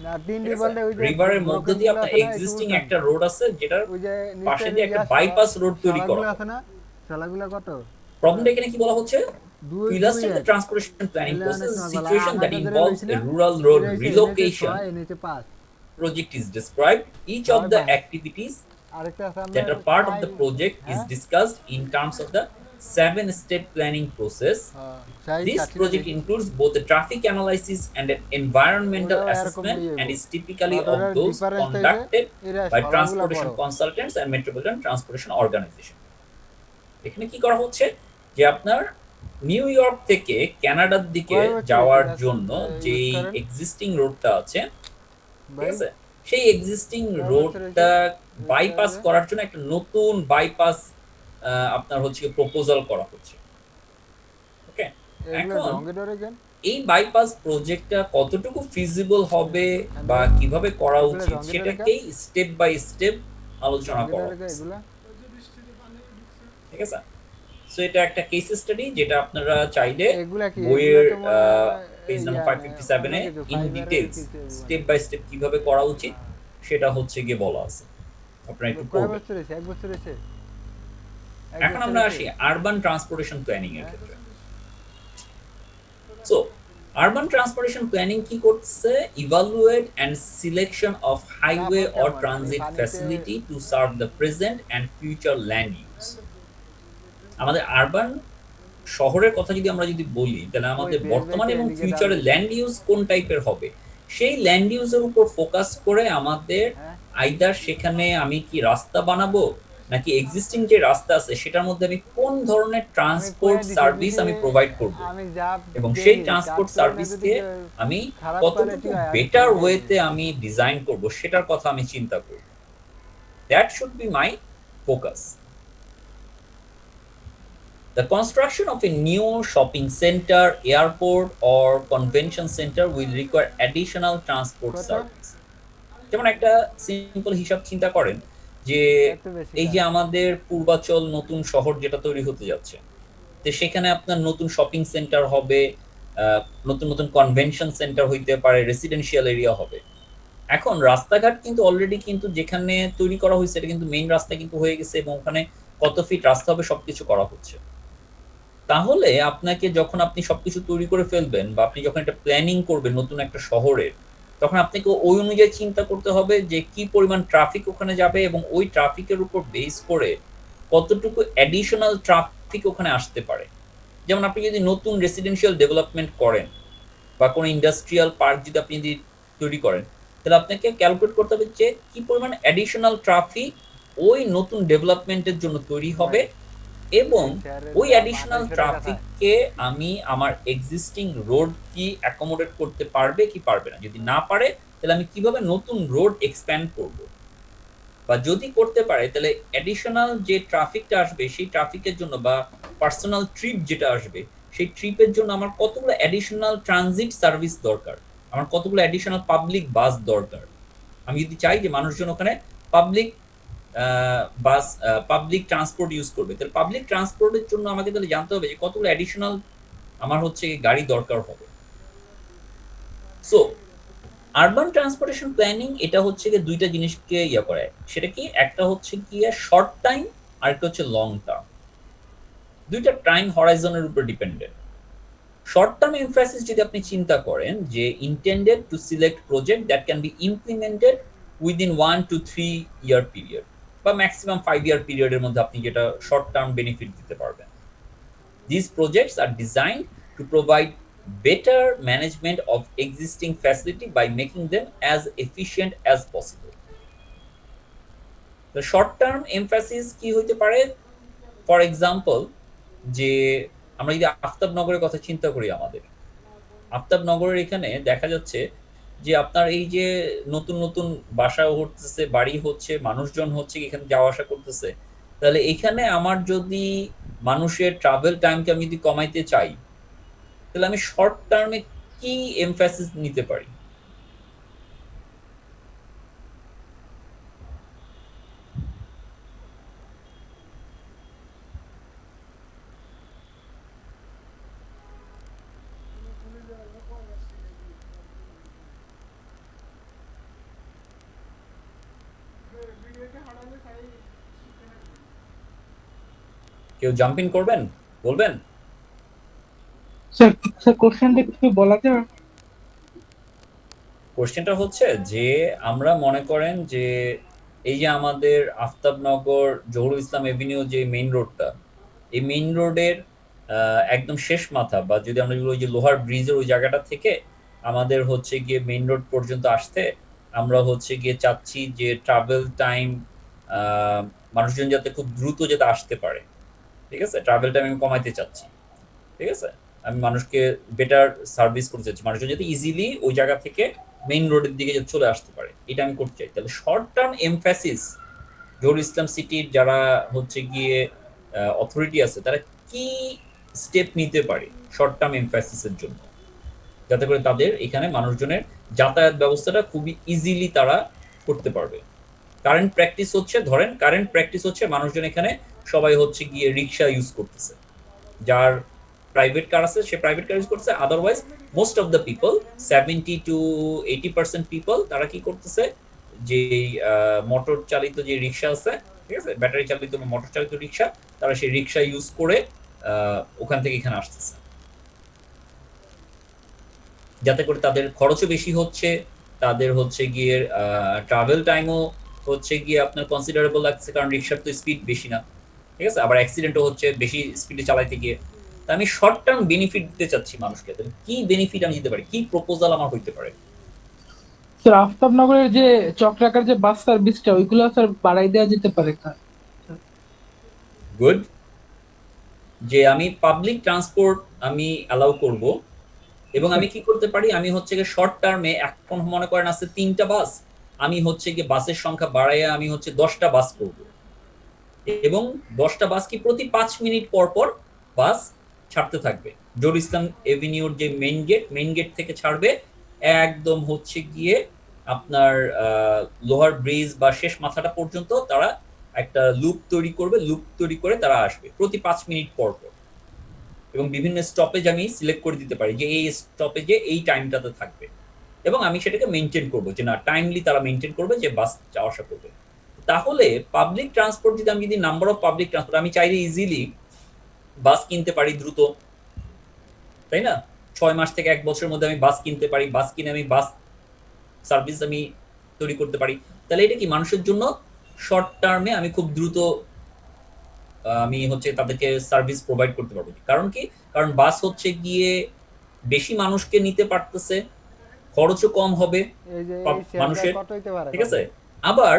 না 3 বলতে ওই যে রিভারের মধ্যে দিয়ে আপনার এক্সিস্টিং একটা রোড আছে, যেটার ওই যে পাশে দিয়ে একটা বাইপাস রোড তৈরি করা আছে না, চালাগুলা কত? প্রবলেমটা এখানে কি বলা হচ্ছে, to illustrate the transportation planning process, a situation that involves a rural road relocation project is described. Each of the activities that are part of the project is discussed in terms of the 7-step planning process. This project includes both the traffic analysis and an environmental assessment and is typically of those conducted by transportation consultants and metropolitan transportation organization. এখানে কি করা হচ্ছে, যে আপনার নিউ ইয়র্ক থেকে কানাডার দিকে যাওয়ার জন্য যেই এক্সিস্টিং রোডটা আছে, ঠিক আছে, সেই এক্সিস্টিং রোডটা বাইপাস করার জন্য একটা নতুন বাইপাস আপনার হচ্ছে প্রপোজাল করা হচ্ছে। ওকে, এখন এই বাইপাস প্রজেক্টটা কতটুকু ফিজিবল হবে বা কিভাবে করা উচিত, সেটাকেই স্টেপ বাই স্টেপ আলোচনা করা হচ্ছে, ঠিক আছে? সো এটা একটা কেস স্টাডি, যেটা আপনারা চাইলে বইয়ের পেজ নাম্বার 557 এ in details step by step কিভাবে করা উচিত সেটা হচ্ছে গিয়ে বলা আছে, আপনারা একটু পড়বেন। এখন আমরা আসি আরবান ট্রান্সপোর্টেশন প্ল্যানিং এর ক্ষেত্রে। সো আরবান ট্রান্সপোর্টেশন প্ল্যানিং কি করছে, evaluate and selection of highway or transit facility to serve the present and future land use. আমাদের আরবান শহরের কথা যদি আমরা যদি বলি, তাহলে আমাদের বর্তমানে এবং ফিউচারে ল্যান্ড ইউজ কোন টাইপের হবে, সেই ল্যান্ড ইউজের উপর ফোকাস করে আমাদের আইদার সেখানে আমি কি রাস্তা বানাবো, নাকি এক্সিস্টিং যে রাস্তা আছে সেটার মধ্যে আমি কোন ধরনের ট্রান্সপোর্ট সার্ভিস আমি প্রোভাইড করব, এবং সেই ট্রান্সপোর্ট সার্ভিসকে আমি কতটুকু বেটার ওয়েতে আমি ডিজাইন করব, সেটার কথা আমি চিন্তা করব। That should be my focus. The construction of a new shopping center, airport, or convention center will require additional transport service. যেমন একটা সিম্পল হিসাব চিন্তা করেন যে এত বেশি এই কাজ। যে আমাদের পূর্বাচল নতুন শহর যেটা তৈরি হতে যাচ্ছে, তো সেখানে আপনার নতুন শপিং সেন্টার হবে, নতুন নতুন কনভেনশন সেন্টার হইতে পারে, রেসিডেন্সিয়াল এরিয়া হবে। এখন রাস্তাঘাট কিন্তু অলরেডি কিন্তু যেখানে তৈরি করা হয়েছে এটা কিন্তু মেইন রাস্তা কিন্তু হয়ে গেছে, এবং ওখানে কত ফিট রাস্তা হবে সবকিছু করা হচ্ছে। তাহলে আপনাকে যখন আপনি সবকিছু তৈরি করে ফেলবেন, বা আপনি যখন একটা প্ল্যানিং করবেন নতুন একটা শহরের, তখন আপনাকে ওই অনুযায়ী চিন্তা করতে হবে যে কি পরিমাণ ট্রাফিক ওখানে যাবে, এবং ওই ট্রাফিকের উপর বেস করে কতটুকু অ্যাডিশনাল ট্রাফিক ওখানে আসতে পারে। যেমন আপনি যদি নতুন রেসিডেন্সিয়াল ডেভেলপমেন্ট করেন, বা কোনো ইন্ডাস্ট্রিয়াল পার্ক যদি আপনি যদি তৈরি করেন, তাহলে আপনাকে ক্যালকুলেট করতে হবে যে কি পরিমাণ অ্যাডিশনাল ট্রাফিক ওই নতুন ডেভেলপমেন্টের জন্য তৈরি হবে, এবং শেয়ারের ওই দাম অ্যাডিশনাল 2800 টাকা থাকে। ট্রাফিককে আমি আমার এক্সিস্টিং রোড কি অ্যাকোমোডেট করতে পারবে কি পারবে না। যদি না পারে তাহলে আমি কিভাবে নতুন রোড এক্সপ্যান্ড করব, বা যদি করতে পারে তাহলে অ্যাডিশনাল যে ট্রাফিকটা আসবে সেই ট্রাফিকের জন্য, বা পার্সোনাল ট্রিপ যেটা আসবে সেই ট্রিপের জন্য আমার কতগুলো অ্যাডিশনাল ট্রানজিট সার্ভিস দরকার, আমার কতগুলো অ্যাডিশনাল পাবলিক বাস দরকার। আমি যদি চাই যে মানুষজন ওখানে public bus, public transport use করবে, তাহলে পাবলিক ট্রান্সপোর্টের জন্য আমাকে তাহলে জানতে হবে যে কতগুলো অ্যাডিশনাল আমার হচ্ছে গাড়ি দরকার হবে। সো আরবান ট্রান্সপোর্টেশন প্ল্যানিং এটা হচ্ছে গিয়ে দুইটা জিনিসকে ইয়া করে। সেটা কি, একটা হচ্ছে গিয়ে শর্ট টাইম, আর একটা হচ্ছে লং টার্ম। দুইটা টাইম হরাইজনের উপর ডিপেন্ডেন্ট। শর্ট টার্ম এমফাসিস যদি আপনি চিন্তা করেন যে intended to select project that can be implemented within 1 to 3 year period, বা ম্যাক্সিমাম 5 ইয়ার পিরিয়ডের মধ্যে আপনি যেটা শর্ট টার্ম বেনিফিট দিতে পারবেন। These projects are designed to provide better management of existing facility by making them as efficient as possible. The short term emphasis কি হইতে পারে, ফর এক্সাম্পল যে আমরা যদি আফতাবনগরের কথা চিন্তা করি, আমাদের আফতাবনগরের এখানে দেখা যাচ্ছে যে আপনার এই যে নতুন নতুন বাসা হচ্ছে, বাড়ি হচ্ছে, মানুষজন হচ্ছে এখানে যাওয়া আসা করতেছে, তাহলে এখানে আমার যদি মানুষের ট্রাভেল টাইমকে আমি যদি কমাইতে চাই, তাহলে আমি শর্ট টার্মে কি এমফাসিস নিতে পারি। কেউ জাম্প ইন করবেন, বলবেন। স্যার স্যার কোশ্চেনটা একটু বলা যাবে? কোশ্চেনটা হচ্ছে যে আমরা মনে করেন যে এই যে আমাদের আফতাবনগর জহুরুল ইসলাম এভিনিউ যে মেইন রোডটা, এই মেইন রোডের একদম শেষ মাথা, বা যদি আমরা ওই যে লোহার ব্রিজের ওই জায়গাটা থেকে আমাদের হচ্ছে গিয়ে মেইন রোড পর্যন্ত আসতে, আমরা হচ্ছে গিয়ে চাচ্ছি যে ট্রাভেল টাইম, মানুষজন যাতে খুব দ্রুত যাতে আসতে পারে। ঠিক আছে, ট্রাভেল টাইম আমি কমাইতে চাচ্ছি। ঠিক আছে, আমি মানুষকে বেটার সার্ভিস করতে চাচ্ছি, মানুষজন যাতে ইজিলি ওই জায়গা থেকে মেইন রোডের দিকে যাতে চলে আসতে পারে, এটা আমি করতে চাই। তাহলে short term emphasis Zahurul Islam সিটির যারা হচ্ছে গিয়ে অথরিটি আছে, তারা কি স্টেপ নিতে পারে শর্ট টার্ম এমফ্যাসিসের জন্য, যাতে করে তাদের এখানে মানুষজনের যাতায়াত ব্যবস্থাটা খুবই ইজিলি তারা করতে পারবে। কারেন্ট প্র্যাকটিস হচ্ছে, ধরেন কারেন্ট প্র্যাকটিস হচ্ছে মানুষজন এখানে সবাই হচ্ছে গিয়ে রিক্সা ইউজ করতেছে, যার প্রাইভেট কার আছে সে প্রাইভেট কার ইউজ করছে, otherwise most of the people 70 to 80% people তারা কি করতেছে, যে মোটর চালিত যে রিক্সা আছে, ঠিক আছে, ব্যাটারি চালিত বা মোটর চালিত রিক্সা, তারা সেই রিক্সা ইউজ করে ওখান থেকে এখানে আসতেছে, যাতে করে তাদের খরচও বেশি হচ্ছে, তাদের হচ্ছে গিয়ে ট্রাভেল টাইমও হচ্ছে গিয়ে আপনার কনসিডারেবল লাগছে, কারণ রিক্সার তো স্পিড বেশি না। ঠিক আছে, আবার অ্যাক্সিডেন্টও হচ্ছে বেশি স্পিডে চালাইতে গিয়ে। তা আমি শর্ট টার্ম বেনিফিট দিতে চাচ্ছি মানুষকে, তাহলে কি বেনিফিট আমি দিতে পারি, কি প্রপোজাল আমার হইতে পারে। স্যার আফতাবনগরের যে চক্রাকার যে বাস সার্ভিসটা ওইগুলো স্যার বাড়াই দেওয়া যেতে পারে স্যার। গুড, যে আমি পাবলিক ট্রান্সপোর্ট আমি অ্যালাউ করব, এবং আমি কি করতে পারি, আমি হচ্ছে গিয়ে শর্ট টার্মে এখন মনে করেন আছে 3টা বাস, আমি হচ্ছে গিয়ে বাসের সংখ্যা বাড়াইয়া আমি হচ্ছে 10টা বাস করব, এবং 10টা বাস কি প্রতি 5 মিনিট পর পর বাস ছাড়তে থাকবে। জহুরুল ইসলাম এভিনিউর যে মেইন গেট থেকে ছাড়বে একদম হচ্ছে গিয়ে আপনার লোহার ব্রিজ বা শেষ মাথাটা পর্যন্ত তারা একটা লুপ তৈরি করবে, লুপ তৈরি করে তারা আসবে প্রতি 5 মিনিট পর পর। এবং বিভিন্ন স্টপেজ আমি সিলেক্ট করে দিতে পারি যে এই স্টপেজে এই টাইমটাতে থাকবে, এবং আমি সেটাকে মেনটেন করবো যে না টাইমলি তারা মেনটেন করবে যে বাস যাওয়া আসা করবে। তাহলে পাবলিক ট্রান্সপোর্ট যদি আমি যদি নাম্বার অফ পাবলিক ট্রান্সপোর্ট আমি চাইলে ইজিলি বাস কিনতে পারি দ্রুত, তাই না? 6 মাস থেকে 1 বছরের মধ্যে আমি বাস কিনতে পারি, বাস কিনে আমি বাস সার্ভিস আমি তৈরি করতে পারি। তাহলে এটা কি মানুষের জন্য শর্ট টার্মে আমি খুব দ্রুত আমি হচ্ছে তাদেরকে সার্ভিস প্রোভাইড করতে পারবো। কারণ কি? কারণ বাস হচ্ছে গিয়ে বেশি মানুষকে নিতে পারতেছে, খরচও কম হবে এই যে মানুষের, কত হইতে পারে? ঠিক আছে? আবার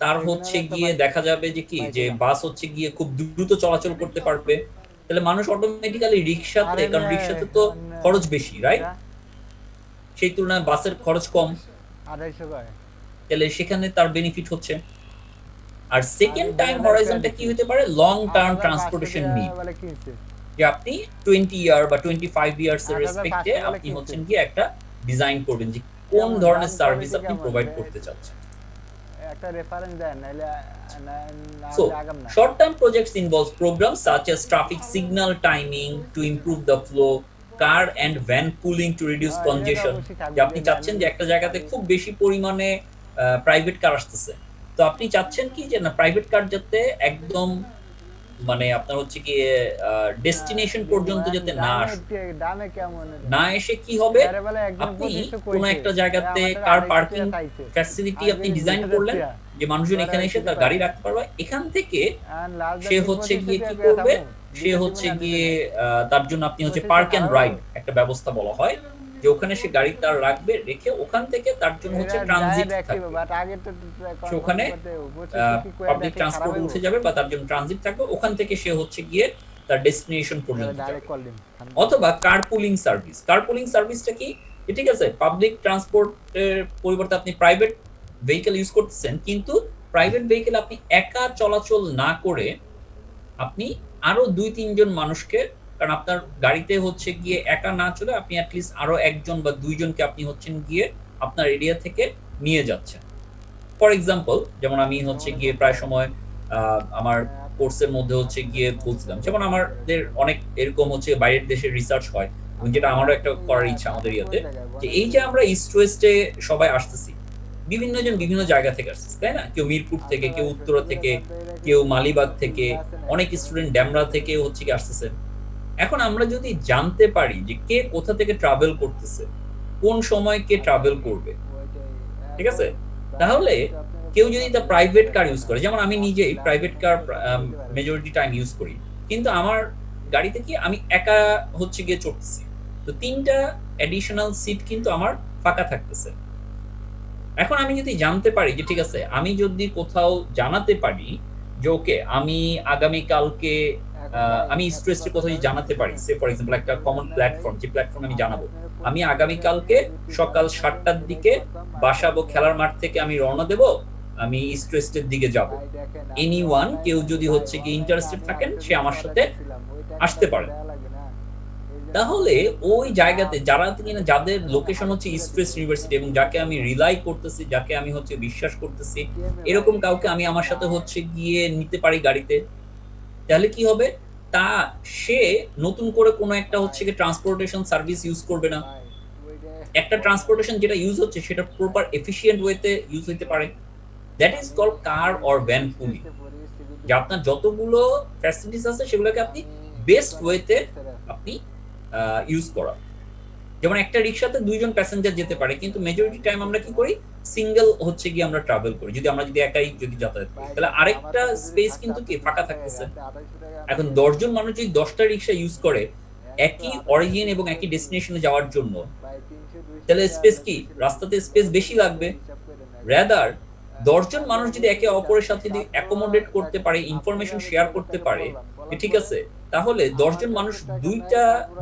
তার এখানে হচ্ছে একটা গিয়ে বাইক- দেখা যাবে যে কি যে বাইক বাস হচ্ছে গিয়ে খুব দ্রুত চলাচল করতে পারবে। তাহলে মানুষ অটোমেটিক্যালি রিক্সাতে, আরে কারণ মেয়ে, রিক্সাতে তো খরচ বেশি, রাইট? সেই তুলনায় বাসের খরচ কম, 250 করে। তাহলে সেখানে তার বেনিফিট হচ্ছে। আর সেকেন্ড আমি টাইম বলে হরাইজনটা একটা কি হতে পারে? লং টার্ম 8500 ট্রান্সপোর্টেশন টাকা নিড, বলে কিনছে। যে আপনি 20 ইয়ার বা 25 ইয়ার্স এর 8500 রেসপেক্টে বলে আপনি কিনছে। হচ্ছেন গিয়ে একটা ডিজাইন করবেন যে কোন কেমন ধরনের দাম, সার্ভিস quality আপনি কেমন? প্রোভাইড করতে চাচ্ছেন। একটা রেফারেন্স দেন নাইলে So, আগাম না। short-term projects involve programs such as traffic signal timing to improve the flow, car and van pooling to reduce এটা তো congestion. অবশ্যই থাকবে, যে আপনি যে চাচ্ছেন যে একটা জায়গাতে খুব বেশি পরিমাণে প্রাইভেট কার আসতেছে, তো আপনি চাচ্ছেন কি যে না প্রাইভেট কার যাতে একদম মানে আপনার হচ্ছে গিয়ে ডেস্টিনেশন পর্যন্ত যাতে না আসে, দামে কেমন? না এসে কি হবে আরে বলে একজন আপনি 2500 কোনো কইছে। একটা জায়গাতে আমাদের কার 250 পার্কিং টাকা চাইছে। ফ্যাসিলিটি আর আপনি এই ডিজাইন 2000 করলেন টাকা। যে মানুষজন ওরা এখানে এসে দিতে তার পারে। গাড়ি রাখতে পারবে। এখান থেকে আর লাস্ট সে হচ্ছে গিয়ে কি করবে, সে হচ্ছে গিয়ে তার জন্য আপনি হচ্ছে পার্ক এন্ড রাইড একটা ব্যবস্থা বলা হয়, যে ওখানে সে গাড়ি তার রাখবে, রেখে ওখান থেকে তার জন্য হচ্ছে ট্রানজিট থাকবে। বাট আগে তো সে ওখানে পাবলিক ট্রান্সপোর্ট উঠে যাবে বা তার জন্য ট্রানজিট থাকবে, ওখান থেকে সে হচ্ছে গিয়ে তার ডেস্টিনেশন পর্যন্ত যাবে। ডাইরেক্ট কল দিন। অথবা কারপুলিং সার্ভিস। কারপুলিং সার্ভিসটা কি? ঠিক আছে, পাবলিক ট্রান্সপোর্টের পরিবর্তে আপনি প্রাইভেট ভেহিকল ইউজ করতেছেন, কিন্তু প্রাইভেট ভেহিকল আপনি একা চলাচল না করে আপনি আরো 2-3 জন মানুষকে, কারণ আপনার গাড়িতে হচ্ছে গিয়ে একা না চলে আপনি অ্যাটলিস্ট আরো একজন বা 2 জনকে আপনি হচ্ছেন গিয়ে আপনার এরিয়া থেকে নিয়ে যাচ্ছেন। ফর এক্সাম্পল, যেমন আমি হচ্ছে গিয়ে প্রায় সময় আমার কোর্সের মধ্যে হচ্ছে গিয়ে বলছিলাম, যেমন আমাদের অনেক এরকম হচ্ছে বাইরের দেশের রিসার্চ হয়, এবং যেটা আমারও একটা করার ইচ্ছা আমাদের ইয়াতে, যে এই যে আমরা ইস্ট ওয়েস্টে সবাই আসতেছি, বিভিন্ন জন বিভিন্ন জায়গা থেকে আসতেছি, তাই না? কেউ মিরপুর থেকে, কেউ উত্তরা থেকে, কেউ মালিবাগ থেকে, অনেক স্টুডেন্ট ড্যামরা থেকে হচ্ছে কি আসতেছে। এখন আমরা যদি জানতে পারি যে কে কোথা থেকে ট্রাভেল করতেছে, কোন সময় কে ট্রাভেল করবে, ঠিক আছে, তাহলে কেউ যদি তার প্রাইভেট কার ইউজ করে, যেমন আমি নিজেই private car majority time use করি, কিন্তু আমার গাড়িতে কি আমি একা হচ্ছে গিয়ে চড়তেছি, তো 3টা অ্যাডিশনাল সিট কিন্তু আমার ফাঁকা থাকতেছে। এখন আমি যদি জানতে পারি যে ঠিক আছে, আমি যদি কোথাও জানাতে পারি যে ওকে আমি আগামী কালকে আমি ইস্ট ওয়েস্টে কোথাও জানাতে পারি, সে ফর এক্সাম্পল একটা কমন প্ল্যাটফর্ম, যে প্ল্যাটফর্মে আমি জানাবো আমি আগামী কালকে সকাল 7টার দিকে বাসাবো, খেলার মাঠ থেকে আমি রওনা দেব, আমি ইস্ট ওয়েস্টের দিকে যাব। এনিওয়ান, কেউ যদি হচ্ছে কি ইন্টারেস্টেড থাকেন সে আমার সাথে আসতে পারে। তাহলে ওই জায়গাতে যারা কিনা যাদের লোকেশন হচ্ছে ইস্ট ওয়েস্ট ইউনিভার্সিটি এবং যাকে আমি রিলাই করতেছি, যাকে আমি হচ্ছে বিশ্বাস করতেছি, এরকম কাউকে আমি আমার সাথে হচ্ছে গিয়ে নিতে পারি গাড়িতে। তাহলে কি হবে, তা সে নতুন করে কোনো একটা হচ্ছে গিয়ে ট্রান্সপোর্টেশন সার্ভিস ইউজ করবে না। একটা ট্রান্সপোর্টেশন যেটা ইউজ হচ্ছে সেটা প্রপার এফিশিয়েন্ট ওয়েতে ইউজ হইতে পারে। That is called car or van pooling, যে আপনার যতগুলো ফ্যাসিলিটিস আছে সেগুলোকে আপনি বেস্ট ওয়েতে আপনি ইউজ করা। যেমন একটা রিক্সাতে 2 জন প্যাসেঞ্জার যেতে পারে, কিন্তু মেজরিটি টাইম আমরা কি করি, সিঙ্গেল হচ্ছে গিয়ে আমরা ট্রাভেল করি, যদি আমরা যদি একাই যদি যাতায়াত করি, তাহলে আরেকটা স্পেস কিন্তু কি ফাঁকা থাকতেছে। এখন 10 জন মানুষ যদি 10টা রিক্সা ইউজ করে একই অরিজিন এবং একই ডেস্টিনেশনে যাওয়ার জন্য, তাহলে স্পেস কি, রাস্তাতে স্পেস বেশি লাগবে। রাদার 10 জন মানুষ যদি একে অপরের সাথে যদি অ্যাকোমোডেট করতে পারে, ইনফরমেশন শেয়ার করতে পারে, ঠিক আছে, তাহলে 10 জন মানুষ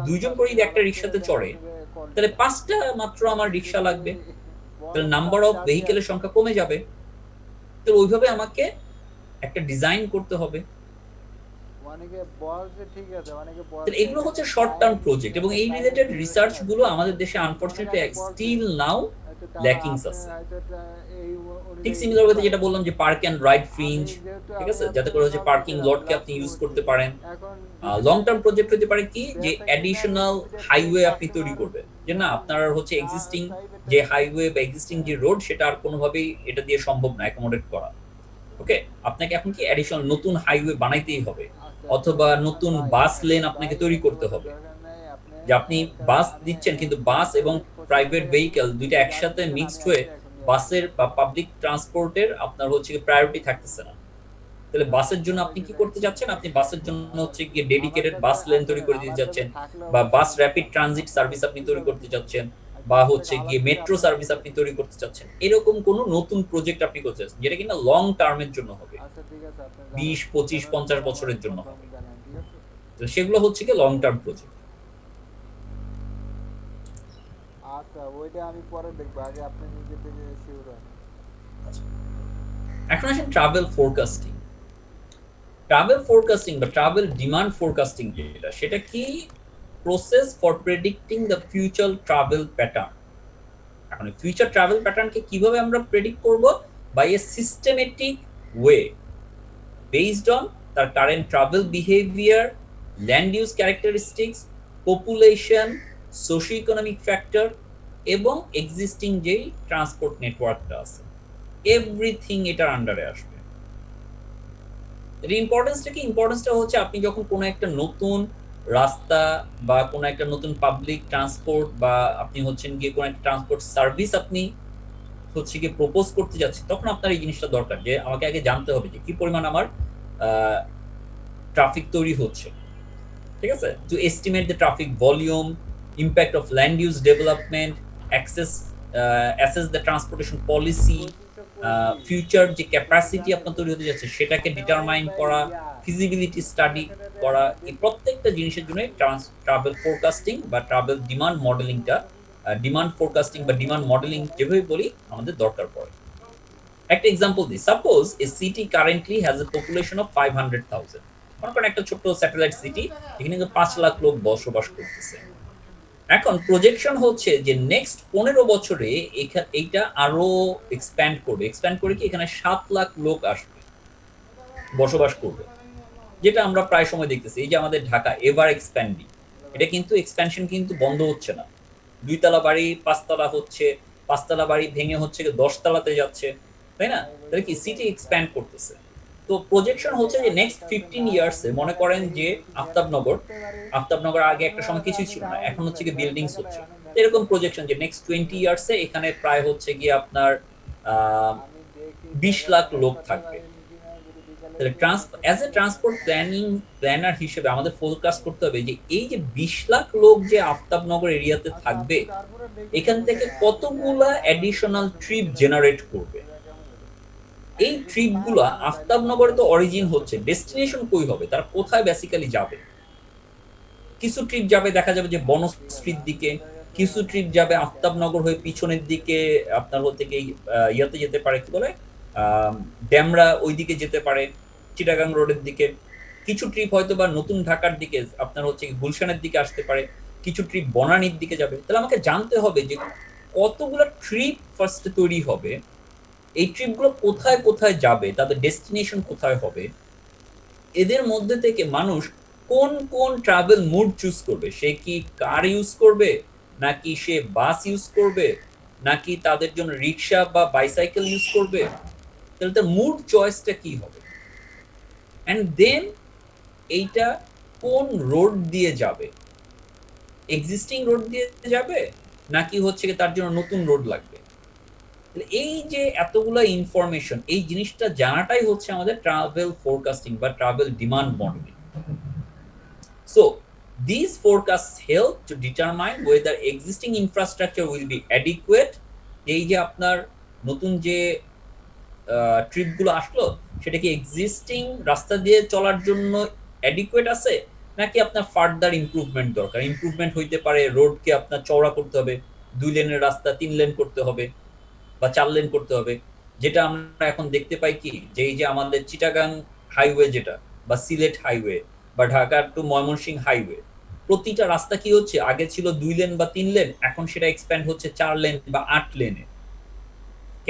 2 জন করে যদি একটা রিক্সাতে চড়ে, তাহলে 5টা মাত্র আমার রিক্সা লাগবে, তাহলে নাম্বার অফ ভেহিকেলের সংখ্যা কমে যাবে। তো ওইভাবে আমাকে একটা ডিজাইন করতে হবে। তাহলে এগুলো হচ্ছে শর্ট টার্ম প্রজেক্ট, এবং এই রিলেটেড রিসার্চ গুলো আমাদের দেশে আনফরচুনেটলি স্টিল নাও ল্যাকিংস আছে। ঠিক সিমিলার ওয়েতে যেটা বললাম যে পার্ক অ্যান্ড রাইড ফ্রিঞ্জ, ঠিক আছে, যাতে করে হচ্ছে পার্কিং লটকে আপনি ইউজ করতে পারেন। লং টার্ম প্রজেক্ট হতে পারে কি যে অ্যাডিশনাল হাইওয়ে আপনি তৈরি করবেন, যে না আপনার হচ্ছে এক্সিস্টিং যে হাইওয়ে বা এক্সিস্টিং যে রোড সেটা আর কোনোভাবেই এটা দিয়ে সম্ভব না অ্যাকোমোডেট করা। ওকে, আপনাকে এখন কি অ্যাডিশনাল নতুন হাইওয়ে বানাইতেই হবে, অথবা নতুন বাস লেন আপনাকে তৈরি করতে হবে। যে আপনি বাস দিচ্ছেন কিন্তু বাস এবং প্রাইভেট ভেহিকেল দুইটা একসাথে মিক্সড হয়ে বাসের বা পাবলিক ট্রান্সপোর্টের আপনার হচ্ছে প্রায়োরিটি থাকতেছে না। তাহলে বাসের জন্য আপনি কি করতে যাচ্ছেন, আপনি বাসের জন্য হচ্ছে গিয়ে ডেডিকেটেড বাস লেন তৈরি করে দিতে যাচ্ছেন, বা বাস র্যাপিড ট্রানজিট সার্ভিস আপনি তৈরি করতে যাচ্ছেন, বা হচ্ছে গিয়ে মেট্রো সার্ভিস আপনি তৈরি করতে চাচ্ছেন। এরকম কোন নতুন প্রজেক্ট আপনি করতে চাচ্ছেন যেটা কিনা লং টার্মের জন্য হবে, 20, 25, 50 বছরের জন্য হবে। তো সেগুলো হচ্ছে কি লং টার্ম প্রজেক্ট। আচ্ছা ওইটা আমি পরে দেখবো, আগে আপনি নিজে থেকে শিওর হন। এখন আসেন ট্রাভেল ফোরকাস্টিং। ট্রাভেল ফোরকাস্টিং বা ট্রাভেল ডিমান্ড ফোরকাস্টিং যেটা, সেটা কি process for predicting the future travel pattern. এখন ফিউচার ট্রাভেল প্যাটার্নকে কিভাবে আমরা প্রেডিক্ট করব? By a systematic way based on তার current travel behaviour, land use characteristics, population, socio economic factor এবং এক্সিস্টিং যেই ট্রান্সপোর্ট নেটওয়ার্কটা আছে, এভরিথিং এটার আন্ডারে আসবে। এর ইম্পর্টেন্সটা কি? ইম্পর্টেন্সটা হচ্ছে আপনি যখন কোনো একটা নতুন রাস্তা বা কোনো একটা নতুন পাবলিক ট্রান্সপোর্ট বা আপনি হচ্ছেন গিয়ে কোনো একটা ট্রান্সপোর্ট সার্ভিস আপনি হচ্ছে গিয়ে প্রপোজ করতে যাচ্ছেন, তখন আপনার এই জিনিসটা দরকার যে আমাকে আগে জানতে হবে যে কি পরিমাণ আমার ট্রাফিক তৈরি হচ্ছে, ঠিক আছে, to estimate the traffic volume, impact of land use development, assess the transportation policy, future যে ক্যাপাসিটি আপনার তৈরি হতে যাচ্ছে সেটাকে ডিটারমাইন করা, ফিজিবিলিটি স্টাডি করা, এই প্রত্যেকটা জিনিসের জন্য ট্রাভেল ফোরকাস্টিং বা ট্রাভেল ডিমান্ড মডেলিংটা, ডিমান্ড ফোরকাস্টিং বা ডিমান্ড মডেলিং যেভাবে বলি আমাদের দরকার পড়ে। একটা এক্সাম্পল দিই, suppose a city currently has a population of 500,000। মনে করেন একটা ছোট্ট স্যাটেলাইট সিটি, এখানে 5 লাখ লোক বসবাস করতেছে। এখন প্রজেকশন হচ্ছে যে নেক্সট 15 বছরে এইটা আরো এক্সপ্যান্ড করে কি এখানে 7 লাখ লোক আসবে, বসবাস করবে, যেটা আমরা প্রায় সময় দেখতেছি। এই যে আমাদের ঢাকা এভার এক্সপ্যান্ডিং, এটা কিন্তু এক্সপ্যানশন কিন্তু বন্ধ হচ্ছে না। 2 তলা বাড়ি 5 তলা হচ্ছে, 5 তলা বাড়ি ভেঙে হচ্ছে 10 তলাতে যাচ্ছে, তাই না? তাহলে কি সিটি এক্সপ্যান্ড করতেছে। তো প্রজেকশন হচ্ছে যে নেক্সট 15 ইয়ার্সে মনে করেন যে আফতাবনগর আগে একটা সময় কিছুই ছিল না, এখন হচ্ছে কি বিল্ডিংস হচ্ছে। এরকম প্রজেকশন যে নেক্সট 20 ইয়ার্সে এখানে প্রায় হচ্ছে গিয়ে আপনার 20 লাখ লোক থাকবে। তাহলে অ্যাজ এ ট্রান্সপোর্ট প্ল্যানার হিসেবে আমাদের ফোরকাস্ট করতে হবে যে এই যে 20 লাখ লোক যে আফতাবনগর এরিয়াতে থাকবে, এখান থেকে কতগুলা অ্যাডিশনাল ট্রিপ জেনারেট করবে। এই ট্রিপগুলো আফতাবনগরে তো অরিজিন হচ্ছে, ডেস্টিনেশন কই হবে, তারা কোথায় বেসিক্যালি যাবে? কিছু ট্রিপ যাবে দেখা যাবে যে বনশ্রীর দিকে, কিছু ট্রিপ যাবে আফতাবনগর হয়ে পিছনের দিকে আপনার হতে গিয়ে ইয়াতে যেতে পারে, কি বলে ড্যামরা ওই দিকে যেতে পারে, চিটাগাং রোডের দিকে। কিছু ট্রিপ হয়তো বা নতুন ঢাকার দিকে আপনার হচ্ছে গুলশানের দিকে আসতে পারে, কিছু ট্রিপ বনানীর দিকে যাবে। তাহলে আমাকে জানতে হবে যে কতগুলো ট্রিপ ফার্স্টে তৈরি হবে, এই ট্রিপগুলো কোথায় কোথায় যাবে, তাদের ডেস্টিনেশন কোথায় হবে, এদের মধ্যে থেকে মানুষ কোন কোন ট্রাভেল মুড চুজ করবে। সে কি কার ইউজ করবে, নাকি সে বাস ইউজ করবে, নাকি তাদের জন্য রিক্সা বা বাইসাইকেল ইউজ করবে, তাহলে তার মুড চয়েসটা কি হবে। অ্যান্ড দেন এইটা কোন রোড দিয়ে যাবে, এক্সিস্টিং রোড দিয়ে যাবে নাকি হচ্ছে তার জন্য নতুন রোড লাগবে। এই যে এতগুলা ইনফরমেশন, এই জিনিসটা জানাটাই হচ্ছে আমাদের ট্রাভেল ফোরকাস্টিং বা travel demand modelling. So these forecasts help to determine whether existing infrastructure will be adequate। এই যে আপনার নতুন যে ট্রিপগুলো আসলো সেটা কি এক্সিস্টিং রাস্তা দিয়ে চলার জন্য অ্যাডিকুয়েট আছে, নাকি আপনার ফার্দার ইমপ্রুভমেন্ট দরকার। ইমপ্রুভমেন্ট হইতে পারে রোডকে আপনার চওড়া করতে হবে, 2 লেনের রাস্তা 3 লেন করতে হবে বা 4 লেন করতে হবে। যেটা আমরা এখন দেখতে পাই কি যে এই যে আমাদের চিটাগাং হাইওয়ে যেটা, বা সিলেট হাইওয়ে, বা ঢাকা টু ময়মনসিংহ হাইওয়ে, প্রতিটা রাস্তা কি হচ্ছে, আগে ছিল 2 লেন বা 3 লেন, এখন সেটা এক্সপ্যান্ড হচ্ছে 4 লেন বা 8 লেনে।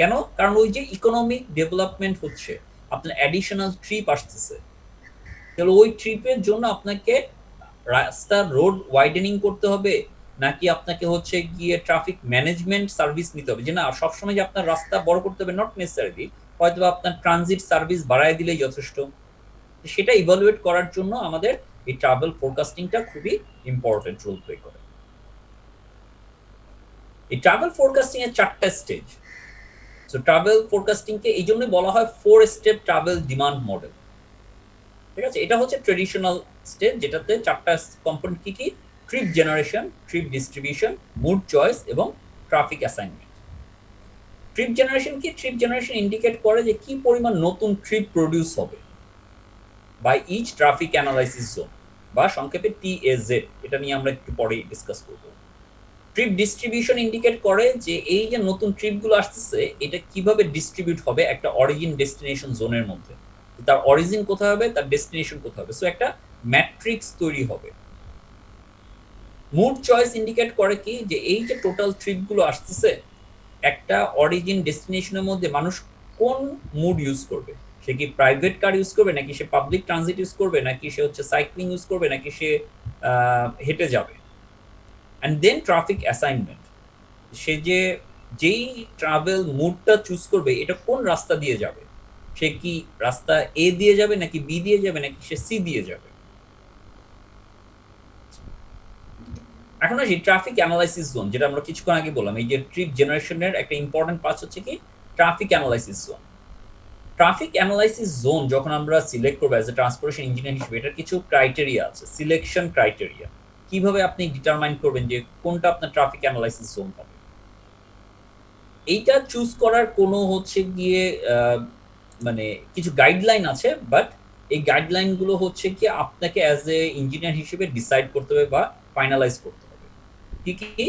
কেন? কারণ ওই যে ইকোনমিক ডেভেলপমেন্ট হচ্ছে, আপনার অ্যাডিশনাল ট্রিপ আসতেছে, তাহলে ওই ট্রিপের জন্য আপনাকে রাস্তার রোড ওয়াইডেনিং করতে হবে, নাকি আপনাকে হচ্ছে গিয়ে ট্রাফিক ম্যানেজমেন্ট সার্ভিস নিতে হবে, যে না সবসময় যে আপনার রাস্তা বড় করতে হবে নট নেসেসারিলি, হয়তো আপনার ট্রানজিট সার্ভিস বাড়ায় দিলেই যথেষ্ট। সেটা ইভালুয়েট করার জন্য আমাদের এই ট্রাভেল ফোরকাস্টিংটা খুবই ইম্পর্টেন্ট রোল প্লে করে। এই ট্রাভেল ফোরকাস্টিং এর 4টা স্টেজ। সো ট্রাভেল ফোরকাস্টিং কে এই জন্যই বলা হয় 4 স্টেপ ট্রাভেল ডিমান্ড মডেল। ঠিক আছে, এটা হচ্ছে ট্রেডিশনাল স্টেজ, যেটাতে 4টা কম্পোনেন্ট কি কি? Trip generation, trip distribution, mode choice এবং ট্রাফিক অ্যাসাইনমেন্ট। ট্রিপ জেনারেশন কি? ট্রিপ জেনারেশন ইন্ডিকেট করে যে কি পরিমাণ নতুন ট্রিপ প্রডিউস হবে by each traffic analysis zone, বা সংক্ষেপে TAZ। এটা নিয়ে আমরা একটু পরেই ডিসকাস করব। ট্রিপ ডিস্ট্রিবিউশন ইন্ডিকেট করে যে এই যে নতুন ট্রিপগুলো আসতেছে, এটা কিভাবে ডিস্ট্রিবিউট হবে একটা অরিজিন ডেস্টিনেশন জোনের মধ্যে, তার অরিজিন কোথায় হবে, তার ডেস্টিনেশন কোথায় হবে। সো একটা ম্যাট্রিক্স তৈরি হবে। মুড চয়েস ইন্ডিকেট করে কি, যে এই যে টোটাল ট্রিপগুলো আসতেছে, একটা অরিজিন ডেস্টিনেশনের মধ্যে মানুষ কোন মুড ইউজ করবে। সে কি প্রাইভেট কার ইউজ করবে, নাকি সে পাবলিক ট্রানজিট ইউজ করবে, নাকি সে হচ্ছে সাইক্লিং ইউজ করবে, নাকি সে হেঁটে যাবে। অ্যান্ড দেন ট্রাফিক অ্যাসাইনমেন্ট, সে যে যেই ট্রাভেল মুডটা চুজ করবে, এটা কোন রাস্তা দিয়ে যাবে। সে কি রাস্তা A দিয়ে যাবে, নাকি B দিয়ে যাবে, নাকি সে C দিয়ে যাবে। এখন আসি ট্রাফিক অ্যানালাইসিস জোন, যেটা আমরা কিছুক্ষণ আগে বললাম। এই যে ট্রিপ জেনারেশনের একটা ইম্পর্টেন্ট পার্ট হচ্ছে কি traffic analysis zone. Traffic analysis zone যখন আমরা সিলেক্ট করবো অ্যাজ এ ট্রান্সপোর্টেশন ইঞ্জিনিয়ার হিসেবে, এটার কিছু ক্রাইটেরিয়া আছে, সিলেকশন ক্রাইটেরিয়া। কিভাবে আপনি ডিটারমাইন করবেন যে কোনটা আপনার ট্রাফিক অ্যানালাইসিস জোন হবে। এইটা চুজ করার কোনো হচ্ছে গিয়ে মানে কিছু গাইডলাইন আছে, বাট এই গাইডলাইনগুলো হচ্ছে কি আপনাকে অ্যাজ এ ইঞ্জিনিয়ার হিসেবে ডিসাইড করতে হবে বা ফাইনালাইজ করতে হবে। কি কি?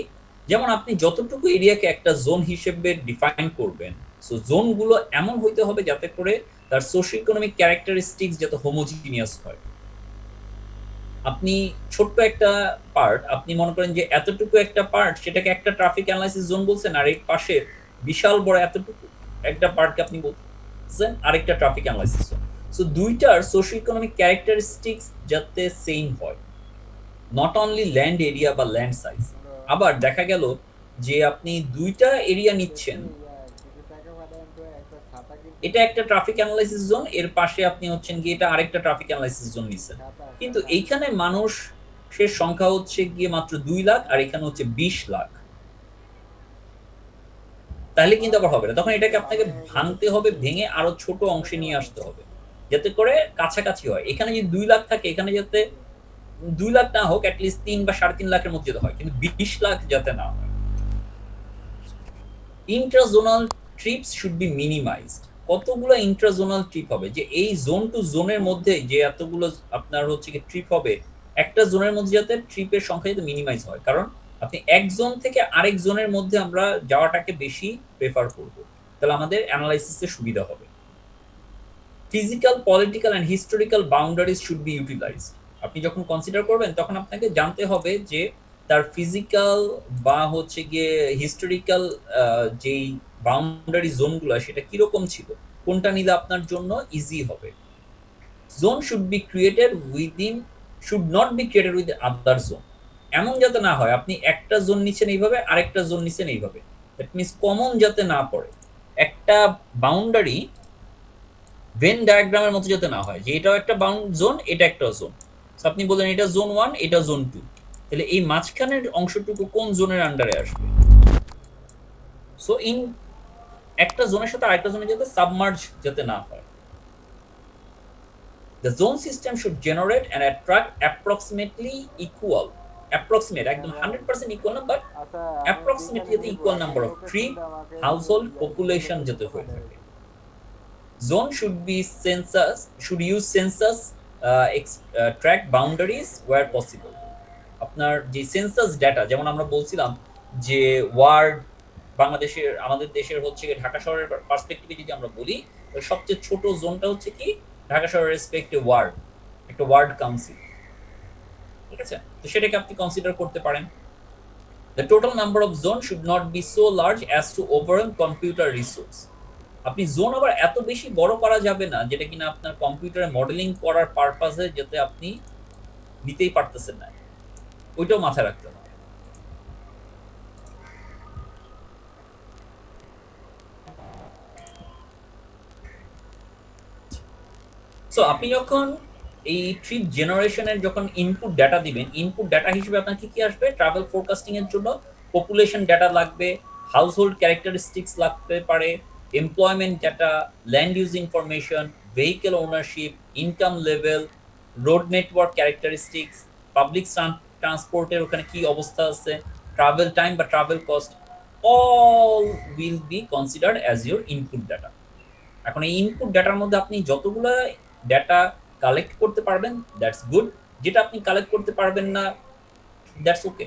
যেমন আপনি যতটুকু এরিয়াকে একটা জোন হিসেবে ডিফাইন করবেন, সো জোনগুলো এমন হইতে হবে যাতে করে তার সোশিও ইকোনমিক ক্যারেক্টারিস্টিক্স যাতে হোমোজিনিয়াস হয়। আপনি ছোট্ট একটা পার্ট, আপনি মনে করেন যে এতটুকু একটা পার্ট, সেটাকে একটা ট্রাফিক অ্যানালাইসিস জোন বলছেন, আর এই পাশে বিশাল বড় এতটুকু একটা পার্টকে আপনি বলছেন আরেকটা ট্রাফিক অ্যানালাইসিস জোন। সো দুইটার সোশিও ইকোনমিক ক্যারেক্টারিস্টিক্স যাতে সেম হয়, নট অনলি ল্যান্ড এরিয়া বা ল্যান্ড সাইজ। আবার দেখা গেল যে আপনি দুইটা এরিয়া নিচ্ছেন, এটা একটা ট্রাফিক অ্যানালাইসিস জোন, এর পাশে আপনি হচ্ছেন গিয়ে এটা আরেকটা ট্রাফিক অ্যানালাইসিস জোন নিচ্ছেন, কিন্তু এইখানে মানুষের সংখ্যা হচ্ছে গিয়ে মাত্র 2 লাখ, আর এখানে হচ্ছে 20 লাখ। তাহলে কিন্তু আবার হবে না, তখন এটাকে আপনাকে ভাঙতে হবে, ভেঙে আরো ছোট অংশে নিয়ে আসতে হবে যাতে করে কাছাকাছি হয়। এখানে যদি 2 লাখ থাকে, এখানে যাতে 2 লাখ না হোক, অ্যাটলিস্ট 3 বা 3.5 লাখের মধ্যে যেতে হয়, কিন্তু 20 লাখ যাতে না হয়। ইন্ট্রাজোনাল ট্রিপস শুড বি মিনিমাইজড। কতগুলো ইন্ট্রাজোনাল ট্রিপ হবে, যে এই জোন টু জোনের মধ্যে যে এতগুলো আপনার হচ্ছে কি ট্রিপ হবে, একটা জোনের মধ্যে যাতে ট্রিপের সংখ্যা যাতে মিনিমাইজ হয়। কারণ আপনি এক জোন থেকে আরেক জোনের মধ্যে আমরা যাওয়াটাকে বেশি প্রেফার করব, তাহলে আমাদের অ্যানালাইসিসে সুবিধা হবে। Physical, political and historical boundaries should be utilised. আপনি যখন কনসিডার করবেন, তখন আপনাকে জানতে হবে যে তার ফিজিক্যাল বা হচ্ছে গিয়ে হিস্টোরিক্যাল যেই বাউন্ডারি জোনগুলো, সেটা কিরকম ছিল, কোনটা নিলে আপনার জন্য ইজি হবে। Zone should be created within, should not be created with other zone. এমন যাতে না হয় আপনি একটা জোন নিচ্ছেন এইভাবে, আরেকটা জোন নিচ্ছেন এইভাবে, দ্যাট মিনস কমন যাতে না পড়ে। একটা বাউন্ডারি ভেন ডায়াগ্রামের মতো যাতে না হয়, যে এটাও একটা বাউন্ড জোন, এটা একটা জোন। আপনি বলেন এটা জোন 1, এটা জোন 2, তাহলে এই মাঝখানের অংশটুকু কোন জোনের আন্ডারে আসবে। সো ইন একটা জোনের সাথে আরেকটা জোনে যাতে সাবমার্জ যাতে না হয়। The zone system should generate and attract approximately equal, approximate একদম 100% equal না, but approximately the equal number of trip, household, population যাতে হয়ে থাকে। Zone should be census, should use census track boundaries where possible. আপনার যে সেন্সাস ডাটা, যেমন আমরা বলছিলাম যে ওয়ার্ড, বাংলাদেশের আমাদের দেশের হচ্ছে ঢাকা শহরের পার্সপেক্টিভে যদি আমরা বলি, তাহলে সবচেয়ে ছোট জোনটা হচ্ছে কি ঢাকা শহরের রেসপেক্টে ওয়ার্ড, একটা ওয়ার্ড কাউন্সিল। ঠিক আছে, তো সেটাকে আপনি কনসিডার করতে পারেন। The total number of zones should not be so large as to overwhelm computer resource. আপনি জোন আবার এত বেশি বড় করা যাবে না যেটা কিনা আপনার কম্পিউটারে মডেলিং করার পারপাসে যাতে আপনি নিতেই পারতেছেন না, ওইটাও মাথায় রাখতে হবে। সো আপনি যখন এই ট্রিপ জেনারেশনের যখন ইনপুট ডাটা দিবেন, ইনপুট ডাটা হিসেবে আপনার কি কি আসবে? ট্রাভেল ফোরকাস্টিং এর জন্য পপুলেশন ডাটা লাগবে, হাউসহোল্ড ক্যারেক্টারিস্টিক্স লাগতে পারে, employment data, land use information, vehicle ownership, income level, road network characteristics, public ট্রান্সপোর্টের ওখানে কি অবস্থা আছে, ট্রাভেল টাইম বা travel cost, all will be considered as your input data. এখন এই ইনপুট ডাটার মধ্যে আপনি যতগুলো ডাটা কালেক্ট করতে পারবেন দ্যাটস গুড, যেটা আপনি কালেক্ট করতে পারবেন না দ্যাটস ওকে।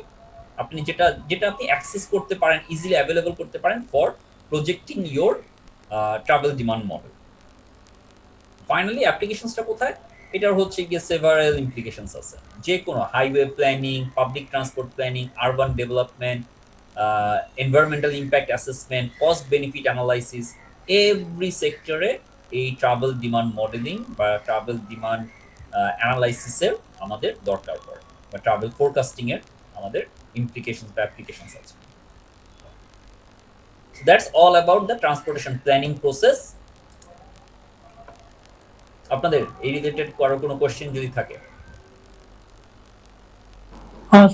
আপনি যেটা যেটা আপনি অ্যাক্সেস করতে পারেন, ইজিলি অ্যাভেলেবল করতে পারেন for projecting your travel demand model. Finally অ্যাপ্লিকেশনসটা কোথায়? এটার হচ্ছে গিয়ে সেভারেল ইমপ্লিকেশনস আছে, যে কোনো highway planning, public transport planning, urban development, environmental impact assessment, cost benefit analysis, every সেক্টরে এই ট্রাভেল ডিমান্ড মডেলিং বা ট্রাভেল ডিমান্ড অ্যানালাইসিসের আমাদের দরকার পড়ে, বা ট্রাভেল ফোরকাস্টিংয়ের আমাদের ইমপ্লিকেশনস বা অ্যাপ্লিকেশনস আছে। So that's all about the transportation planning process. আপনাদের এই রিলেটেড করার কোনো কোশ্চেন যদি থাকে?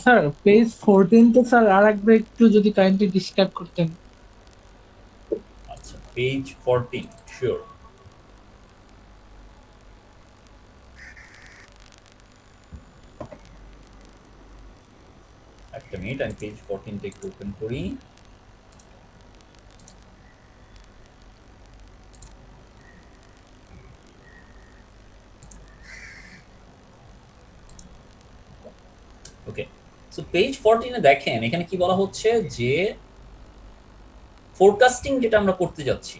স্যার পেজ 14 তে স্যার আরেকবার একটু যদি কাইন্ডলি ডিসক্রাইব করতেন। আচ্ছা, পেজ 14, শিওর। একটা মিনিট, আমি পেজ 14 টা একটু ওপেন করি। ওকে, সো পেজ 14 এ দেখেন এখানে কি বলা হচ্ছে যে ফোরকাস্টিং যেটা আমরা করতে যাচ্ছি,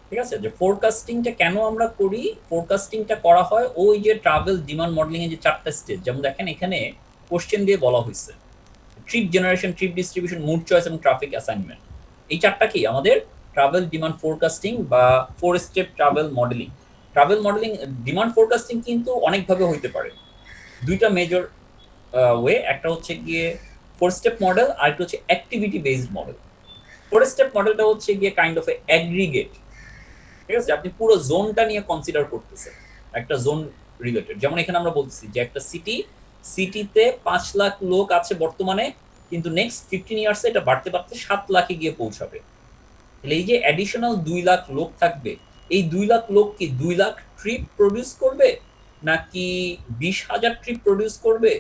ঠিক আছে, যে ফোরকাস্টিংটা কেন আমরা করি? ফোরকাস্টিংটা করা হয় ওই যে ট্রাভেল ডিমান্ড মডেলিং এর যে 4টা স্টেজ, যেমন দেখেন এখানে কোশ্চেন দিয়ে বলা হয়েছে trip generation, trip distribution, mode choice এবং ট্রাফিক অ্যাসাইনমেন্ট। এই 4টা কি আমাদের ট্রাভেল ডিমান্ড ফোরকাস্টিং বা 4 step travel modeling. Travel modeling demand forecasting কিন্তু অনেকভাবে হইতে পারে, দুইটা মেজর ওয়ে, একটা হচ্ছে গিয়ে 4 স্টেপ মডেল আর একটা হচ্ছে অ্যাক্টিভিটি বেসড মডেল। 4 স্টেপ মডেলটা হচ্ছে গিয়ে কাইন্ড অফ এ অ্যাগ্রিগেট, ঠিক আছে, আপনি পুরো জোনটা নিয়ে কনসিডার করতেছেন, একটা জোন রিলেটেড। যেমন এখানে আমরা বলতেছি যে একটা সিটিতে 5 লাখ লোক আছে বর্তমানে, কিন্তু নেক্সট 15 ইয়ার্সে এটা বাড়তে বাড়তে 7 লাখে গিয়ে পৌঁছাবে। তাহলে এই যে অ্যাডিশনাল 2 লাখ লোক থাকবে, এই 2 লাখ লোক কি 2 লাখ ট্রিপ প্রডিউস করবে, নাকি 20,000 ট্রিপ প্রডিউস করবে,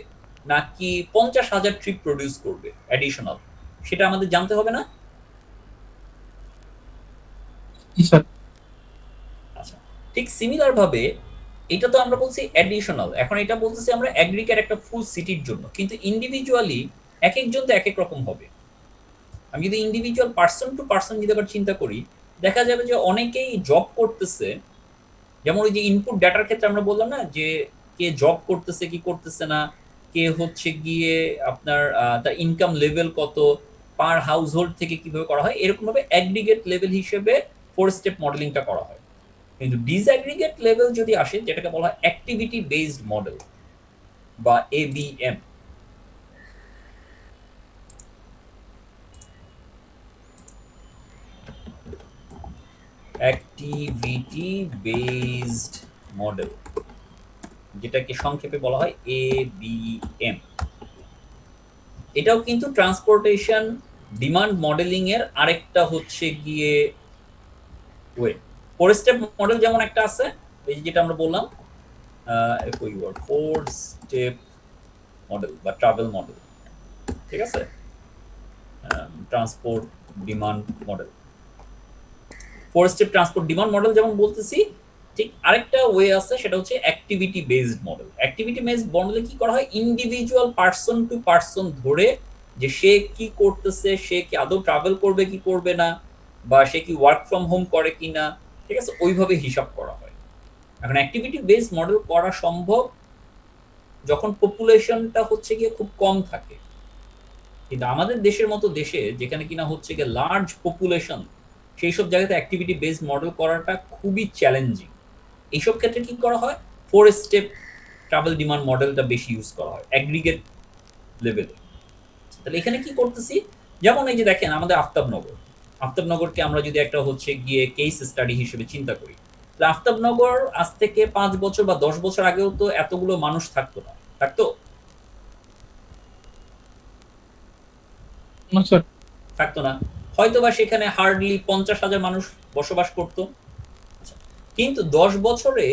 নাকি 50,000 ট্রিপ প্রডিউস করবে অ্যাডিশনাল, সেটা আমাদের জানতে হবে না? স্যার আচ্ছা, ঠিক সিমিলার ভাবে এটা তো আমরা বলছি অ্যাডিশনাল, এখন এটা বলতেছি আমরা অ্যাগ্রিগেট একটা ফুল সিটির জন্য, কিন্তু ইন্ডিভিজুয়ালি এক একজন তো এক এক রকম হবে। আমি যদি ইন্ডিভিজুয়াল পার্সন টু পার্সন যদি আবার চিন্তা করি, দেখা যাবে যে অনেকেই জব করতেছে, যেমন ওই যে ইনপুট ডাটার ক্ষেত্রে আমরা বললাম না যে কে জব করতেছে কি করতেছে না, কে হচ্ছে গিয়ে আপনার তার ইনকাম লেভেল কত, পার হাউস হোল্ড থেকে কিভাবে করা হয়, এরকম ভাবে অ্যাগ্রিগেট লেভেল হিসেবে 4 স্টেপ মডেলিংটা করা হয়। কিন্তু ডিসঅ্যাগ্রিগেট লেভেল যদি আসে, যেটাকে বলা হয় অ্যাক্টিভিটি বেসড মডেল বা এবিএম, অ্যাক্টিভিটি বেসড মডেল, যেটাকে সংক্ষেপে বলা হয় এবিএম। এটাও কিন্তু ট্রান্সপোর্টেশন ডিমান্ড মডেলিং এর আরেকটা হচ্ছে গিয়ে ওয়ে। 4 স্টেপ মডেল যেমন একটা আছে, এই যেটা আমরা বললাম 4 স্টেপ মডেল বা ট্রাভেল মডেল, ঠিক আছে, transport demand model, 4 step transport demand model যেমন বলতেছি, ঠিক আরেকটা ওয়ে আছে, সেটা হচ্ছে activity based model. Activity based মডেলে কি করা হয়, ইন্ডিভিজুয়াল পার্সন টু পার্সন ধরে যে সে কি করতেছে, সে কি আদৌ ট্রাভেল করবে কি করবে না, বা সে কি ওয়ার্ক ফ্রম হোম করে কি না, ঠিক আছে, ওইভাবে হিসাব করা হয়। এখন অ্যাক্টিভিটি বেসড মডেল করা সম্ভব যখন পপুলেশনটা হচ্ছে গিয়ে খুব কম থাকে, কিন্তু আমাদের দেশের মতো দেশে যেখানে কিনা হচ্ছে গিয়ে লার্জ পপুলেশন, সেই সব জায়গাতে অ্যাক্টিভিটি বেসড মডেল করাটা খুবই চ্যালেঞ্জিং। এইসব ক্ষেত্রে কি করা হয়, 4 স্টেপ ট্রাভেল ডিমান্ড মডেলটা বেশি ইউজ করা হয় অ্যাগ্রিগেট লেভেলে। তাহলে এখানে কি করতেছি, যেমন এই যে দেখেন আমাদের আফতাবনগরকে আমরা যদি একটা হচ্ছে গিয়ে কেস স্টাডি হিসেবে চিন্তা করি, তাহলে আফতাবনগর আজ থেকে 5 বছর বা 10 বছর আগেও তো এতগুলো মানুষ থাকতো না, থাকতো না স্যার। থাকতো না, হয়তো বা সেখানে হার্ডলি 50,000 মানুষ বসবাস করত। আচ্ছা, কিন্তু 10 বছরে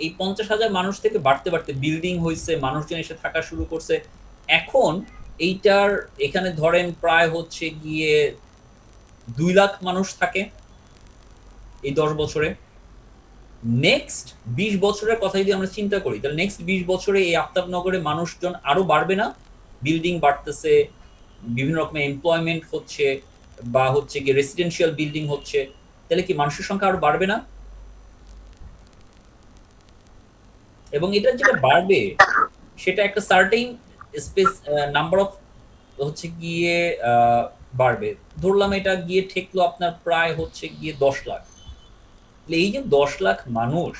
এই 50,000 মানুষ থেকে বাড়তে বাড়তে বিল্ডিং হয়েছে, মানুষজন এসে থাকা শুরু করছে। এখন এইটার এখানে ধরেন প্রায় হচ্ছে গিয়ে 2 লাখ মানুষ থাকে এই 10 বছরে। নেক্সট 20 বছরের কথা যদি আমরা চিন্তা করি, তাহলে নেক্সট 20 বছরে এই আফতাবনগরে মানুষজন আরো বাড়বে না? বিল্ডিং বাড়তেছে, বিভিন্ন রকমের এমপ্লয়মেন্ট হচ্ছে, বা হচ্ছে গিয়ে রেসিডেন্সিয়াল বিল্ডিং হচ্ছে, তাহলে কি মানুষের সংখ্যা আরো বাড়বে না? এবং এটা যেটা বাড়বে সেটা একটা সার্টেইন স্পেস নাম্বার অফ হচ্ছে গিয়ে বাড়বে। ধরলাম এটা গিয়ে ঠেকলো আপনার প্রায় হচ্ছে গিয়ে 10 লাখ। তাহলে এই যে 10 লাখ মানুষ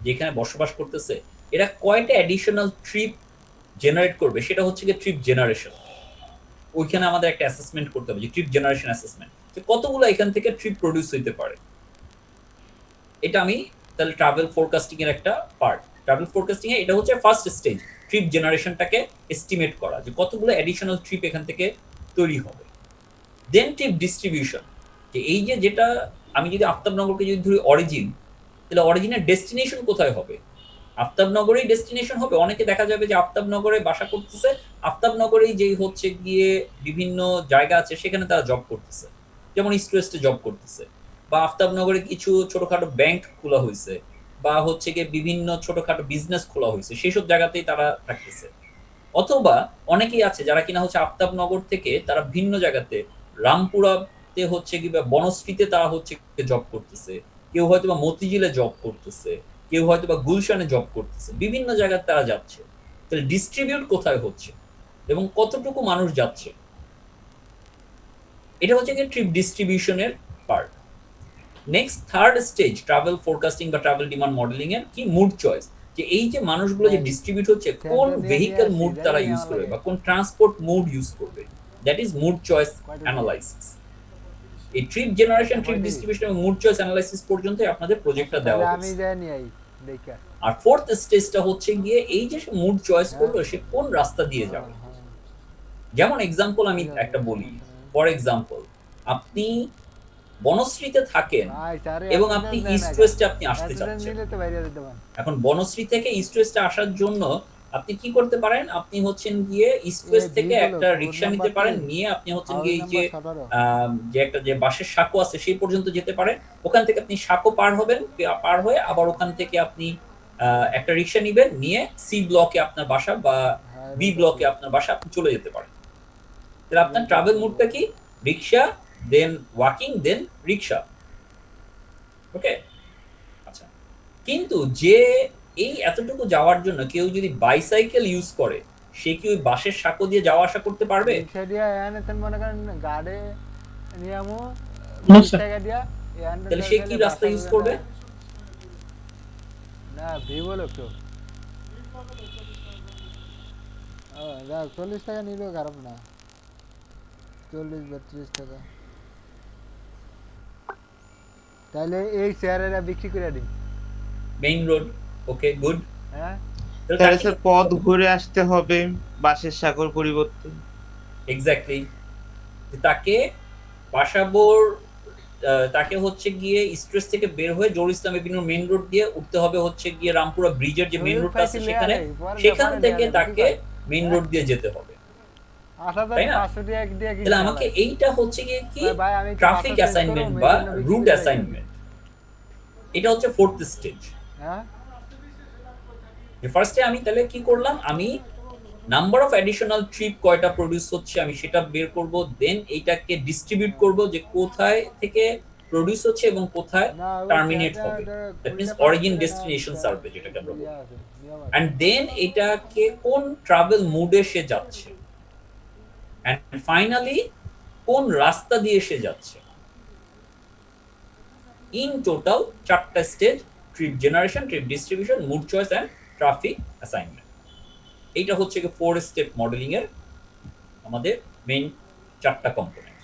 যেখানে বসবাস করতেছে, এরা কয়টা অ্যাডিশনাল ট্রিপ জেনারেট করবে, সেটা হচ্ছে গিয়ে ট্রিপ জেনারেশন। ওইখানে আমাদের একটা অ্যাসেসমেন্ট করতে হবে, যে ট্রিপ জেনারেশন অ্যাসেসমেন্ট, যে কতগুলো এখান থেকে ট্রিপ প্রডিউস হইতে পারে। এটা আমি তাহলে ট্রাভেল ফোরকাস্টিং এর একটা পার্ট। ট্রাভেল ফোরকাস্টিং এ এটা হচ্ছে ফার্স্ট স্টেজ, ট্রিপ জেনারেশনটাকে এস্টিমেট করা, যে কতগুলো অ্যাডিশনাল ট্রিপ এখান থেকে তৈরি হবে। দেন ট্রিপ ডিস্ট্রিবিউশন, যে এই যে যেটা আমি যদি আফতাবনগরকে যদি ধরি অরিজিন, তাহলে অরিজিনের ডেস্টিনেশন কোথায় হবে? আফতাবনগরেই ডেস্টিনেশন হবে। অনেকে দেখা যাবে যে আফতাবনগরে বাসা করতেছে, আফতাবনগরেই যেই হচ্ছে গিয়ে বিভিন্ন জায়গা আছে সেখানে তারা জব করতেছে, যেমন ইস্ট ওয়েস্টে জব করতেছে, বা আফতাবনগরে কিছু ছোটখাটো ব্যাংক খোলা হয়েছে, বা হচ্ছে গিয়ে বিভিন্ন ছোটখাটো বিজনেস খোলা হয়েছে, সেই সব জায়গাতেই তারা থাকতেছে। অথবা অনেকেই আছে যারা কিনা হচ্ছে আফতাবনগর থেকে তারা ভিন্ন জায়গাতে, রামপুরাতে হচ্ছে কি বা বনশ্রীতে তারা হচ্ছে জব করতেছে, কেউ হয়তো বা মতিঝিলে জব করতেছে, কেউ হয়তো বা গুলশানে জব করতেছে, বিভিন্ন জায়গায় তারা যাচ্ছে। তাহলে ডিস্ট্রিবিউট কোথায় হচ্ছে এবং কতটুকু মানুষ যাচ্ছে, এটা হচ্ছে কি ট্রিপ ডিস্ট্রিবিউশনের part. Next third stage travel forecasting বা ট্রাভেল ডিমান্ড মডেলিং এর কি, মুড চয়েস, যে এই যে মানুষগুলো যে ডিস্ট্রিবিউট হচ্ছে, কোন ভেহিকল মুড তারা ইউজ করবে বা কোন ট্রান্সপোর্ট মুড ইউজ করবে, that is mode choice analysis. এই ট্রিপ জেনারেশন, ট্রিপ ডিস্ট্রিবিউশন এবং মুড চয়েস অ্যানালাইসিস পর্যন্ত আপনাদের প্রজেক্টটা দেওয়া আমি হচ্ছে। জানি এই দেখা। আর ফোর্থ স্টেজটা হচ্ছে গিয়ে এই যে মুড চয়েস করলো সে কোন রাস্তা দিয়ে যাবে। যেমন এক্সাম্পল আমি একটা বলি, ফর এক্সাম্পল আপনি বনশ্রীতে থাকেন এবং আপনি ইস্ট ওয়েস্টে আপনি আসতে চাচ্ছেন। এখন বনশ্রী থেকে ইস্ট ওয়েস্টে আসার জন্য আপনি কি করতে পারেন, আপনি হচ্ছেন গিয়ে ইস্ট ওয়েস্ট থেকে একটা রিক্সা নিতে পারেন, নিয়ে আপনি হচ্ছেন গিয়ে এই যে যে একটা যে বাসের সাঁকো আছে সেই পর্যন্ত যেতে পারেন। ওখান থেকে আপনি সাঁকো পার হবেন, পার হয়ে আবার ওখান থেকে আপনি একটা রিক্সা নিবেন, নিয়ে সি ব্লকে আপনার বাসা বা বি ব্লকে আপনার বাসা, আপনি চলে যেতে পারেন। তাহলে আপনার ট্রাভেল মুডটা কি, রিক্সা, দেন ওয়াকিং, দেন রিক্সা। ওকে, আচ্ছা। কিন্তু যে এই এতটুকু যাওয়ার জন্য কেউ যদি বাইসাইকেল ইউজ করে, সে কি ওই বাসের সাঁকো দিয়ে যাওয়া আসা করতে পারবে? রিক্সা দিয়া এনে তেন মনে করেন গাড়ি নিয়ামু No, 20 sir. টাকা দিয়া এনে তাহলে সে কি রাস্তা ইউজ করবে? না ভি বলো তো না 40 টাকা নিলেও খারাপ না, 40-32 টাকা। তাহলে এই শেয়ারেরা বিক্রি করে দিই। Main road, okay good. হ্যাঁ তাহলে স্যার পথ ঘুরে আসতে হবে বাসের সাঁকোর পরিবর্তে। এক্স্যাক্টলি, তাকে বাসাবোর তাকে হচ্ছে গিয়ে স্ট্রেস থেকে বের হয়ে জহুর ইসলাম এভিনিউ মেইন রোড দিয়ে উঠতে হবে হচ্ছে গিয়ে রামপুরা ব্রিজের যে মেইন রোডটা আছে সেখানে, সেখান থেকে তাকে মেইন রোড দিয়ে যেতে হবে। তাই না? তাহলে আমাকে এইটা হচ্ছে গিয়ে কি ট্রাফিক অ্যাসাইনমেন্ট বা রুট অ্যাসাইনমেন্ট, এটা হচ্ছে ফোর্থ স্টেজ। হ্যাঁ ফার্স্টে আমি তাহলে কি করলাম, আমি নাম্বার অফ অ্যাডিশনাল ট্রিপ কয়টা প্রডিউস হচ্ছে আমি সেটা বের করব, দেন এইটাকে ডিস্ট্রিবিউট করব যে কোথায় থেকে প্রডিউস হচ্ছে এবং কোথায় টার্মিনেট হবে, that means origin destination survey যেটাকে আমরা বলি। এন্ড দেন এটাকে কোন ট্রাভেল মুডে সে যাচ্ছে, অ্যান্ড ফাইনালি কোন রাস্তা দিয়ে সে যাচ্ছে। ইন টোটাল 4টা stage: trip generation, trip distribution, mode choice and traffic assignment. এইটা হচ্ছে কি 4 স্টেপ মডেলিং এর আমাদের মেইন 4টা কম্পোনেন্ট।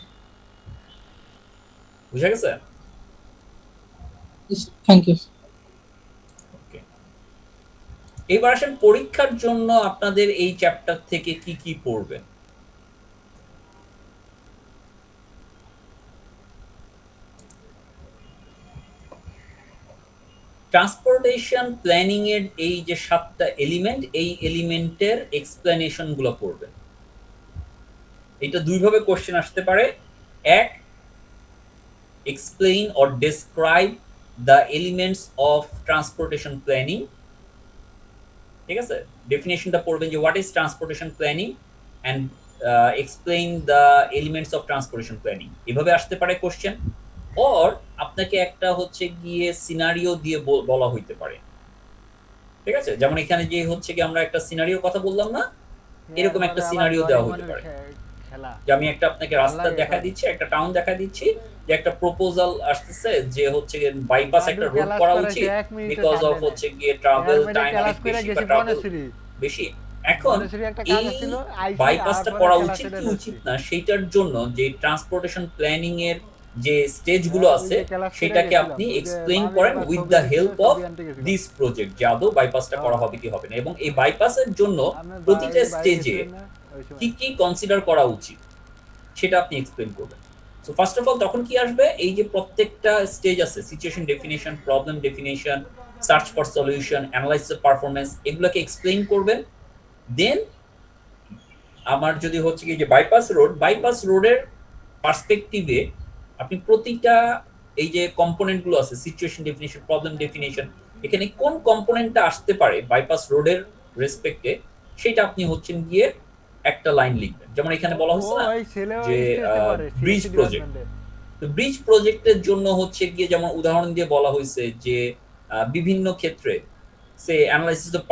বুঝা গেছে? Thank you. ওকে, এবার আসেন পরীক্ষার জন্য আপনাদের এই চ্যাপ্টার থেকে কি কি পড়বেন। ট্রান্সপোর্টেশন প্ল্যানিং এর এই যে 7টা এলিমেন্ট, এই এলিমেন্টের এক্সপ্লেনেশন গুলো পড়বেন। এটা দুইভাবে কোশ্চেন আসতে পারে। এক, explain or describe the elements of transportation planning। ঠিক আছে, ডেফিনেশনটা পড়বেন যে what is transportation planning and explain the elements of transportation planning. এভাবে আসতে পারে কোশ্চেন। অর আপনাকে একটা হচ্ছে গিয়ে সিনারিও দিয়ে বলা হইতে পারে। ঠিক আছে, যেমন এখানে যে হচ্ছে কি আমরা একটা সিনারিও কথা বললাম না, এরকম একটা সিনারিও দেওয়া হতে পারে খেলা যে আমি একটা আপনাকে রাস্তা দেখা দিচ্ছি, একটা টাউন দেখা দিচ্ছি, যে একটা প্রপোজাল আসতেছে যে হচ্ছে বাইপাস একটা রোড করা উচিত বিকজ অফ হচ্ছে গিয়ে ট্রাভেল টাইম অনেক বেশি বা ট্রাভেল বেশি। এখন এই বাইপাসটা করা উচিত কি উচিত না সেইটার জন্য যে ট্রান্সপোর্টেশন প্ল্যানিং এর যে স্টেজগুলো আছে সেটাকে আপনি এক্সপ্লেইন করেন with the help of this project, যে আদৌ বাইপাসটা করা হবে কি হবে না, এবং এই বাইপাসের জন্য প্রতিটা স্টেজে কি কি কনসিডার করা উচিত সেটা আপনি এক্সপ্লেইন করবেন। সো ফার্স্ট অফ অল তখন কি আসবে, এই যে প্রত্যেকটা স্টেজ আছে, situation definition, problem definition, search for solution, analysis of performance, এগুলোকে এক্সপ্লেইন করবেন। দেন আমার যদি হচ্ছে কি যে বাইপাস রোডের পার্সপেক্টিভে আপনি প্রতিটা এই যে কম্পোনেন্ট গুলো আছে, সিচুয়েশন ডেফিনিশন, প্রবলেম ডেফিনিশন, এখানে কোন কম্পোনেন্টটা আসতে পারে বাইপাস রোডের রেসপেক্টে সেটা আপনি হচ্ছেন গিয়ে একটা লাইন লিখবেন। যেমন এখানে বলা হচ্ছে না যে ব্রিজ প্রজেক্ট, তো ব্রিজ প্রজেক্টের জন্য হচ্ছে গিয়ে যেমন উদাহরণ দিয়ে বলা হয়েছে যে বিভিন্ন ক্ষেত্রে সে অ্যানালাইসিস অফ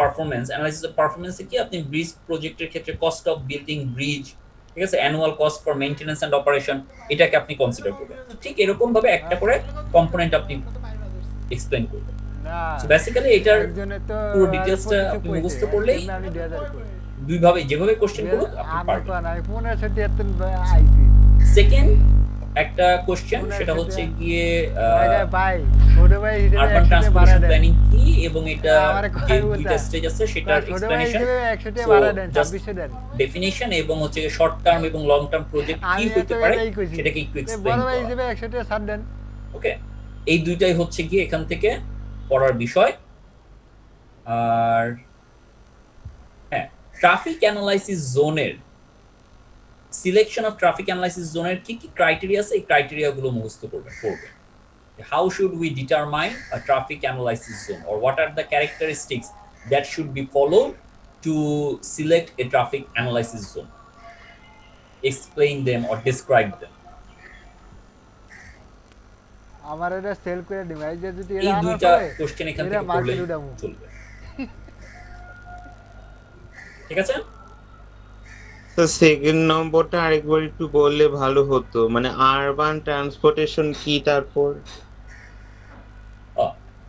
পারফরম্যান্সে কি আপনি ব্রিজ প্রজেক্টের ক্ষেত্রে কস্ট অফ বিল্ডিং ব্রিজ, ঠিক আছে, annual cost for maintenance and operation, এটাকে আপনি কনসিডার করবেন। ঠিক এরকম ভাবে একটা করে কম্পোনেন্ট আপনি এক্সপ্লেইন করবেন। সো বেসিক্যালি এটার পুরো ডিটেইলসটা আপনি মুখস্থ করলেই দুই ভাবে যেভাবে কোশ্চেন করুন আপনি পারবেন। সেকেন্ড একটা কোশ্চেন সেটা হচ্ছে গিয়ে আরবান ট্রান্সপোর্টেশন প্ল্যানিং কি এবং এটা যে দুইটা স্টেজ আছে সেটার এক্সপ্লেনেশন, ডেফিনিশন এবং হচ্ছে শর্ট টার্ম এবং লং টার্ম প্রজেক্ট কি হতে পারে সেটাকে একটু এক্সপ্লেইন করা। ওকে, এই দুইটাই হচ্ছে গিয়ে এখান থেকে পড়ার বিষয়। আর হ্যাঁ, ট্রাফিক অ্যানালাইসিস জোনের সিলেকশন অফ ট্রাফিক অ্যানালাইসিস জোনের কি কি ক্রাইটেরিয়া আছে, এই ক্রাইটেরিয়াগুলো মুখস্থ করবেন। How should we determine a traffic analysis zone, or what are the characteristics that should be followed to select a traffic analysis zone? Explain them or describe them. আমার এটা সেল করে ডিভাইস যে যদি এই দুইটা কোশ্চেন এখান থেকে পড়লে চলবে। ঠিক আছে? তো সেকেন্ড নম্বরটা আরেকবার একটু বললে ভালো হতো, মানে আরবান ট্রান্সপোর্টেশন কি, তারপর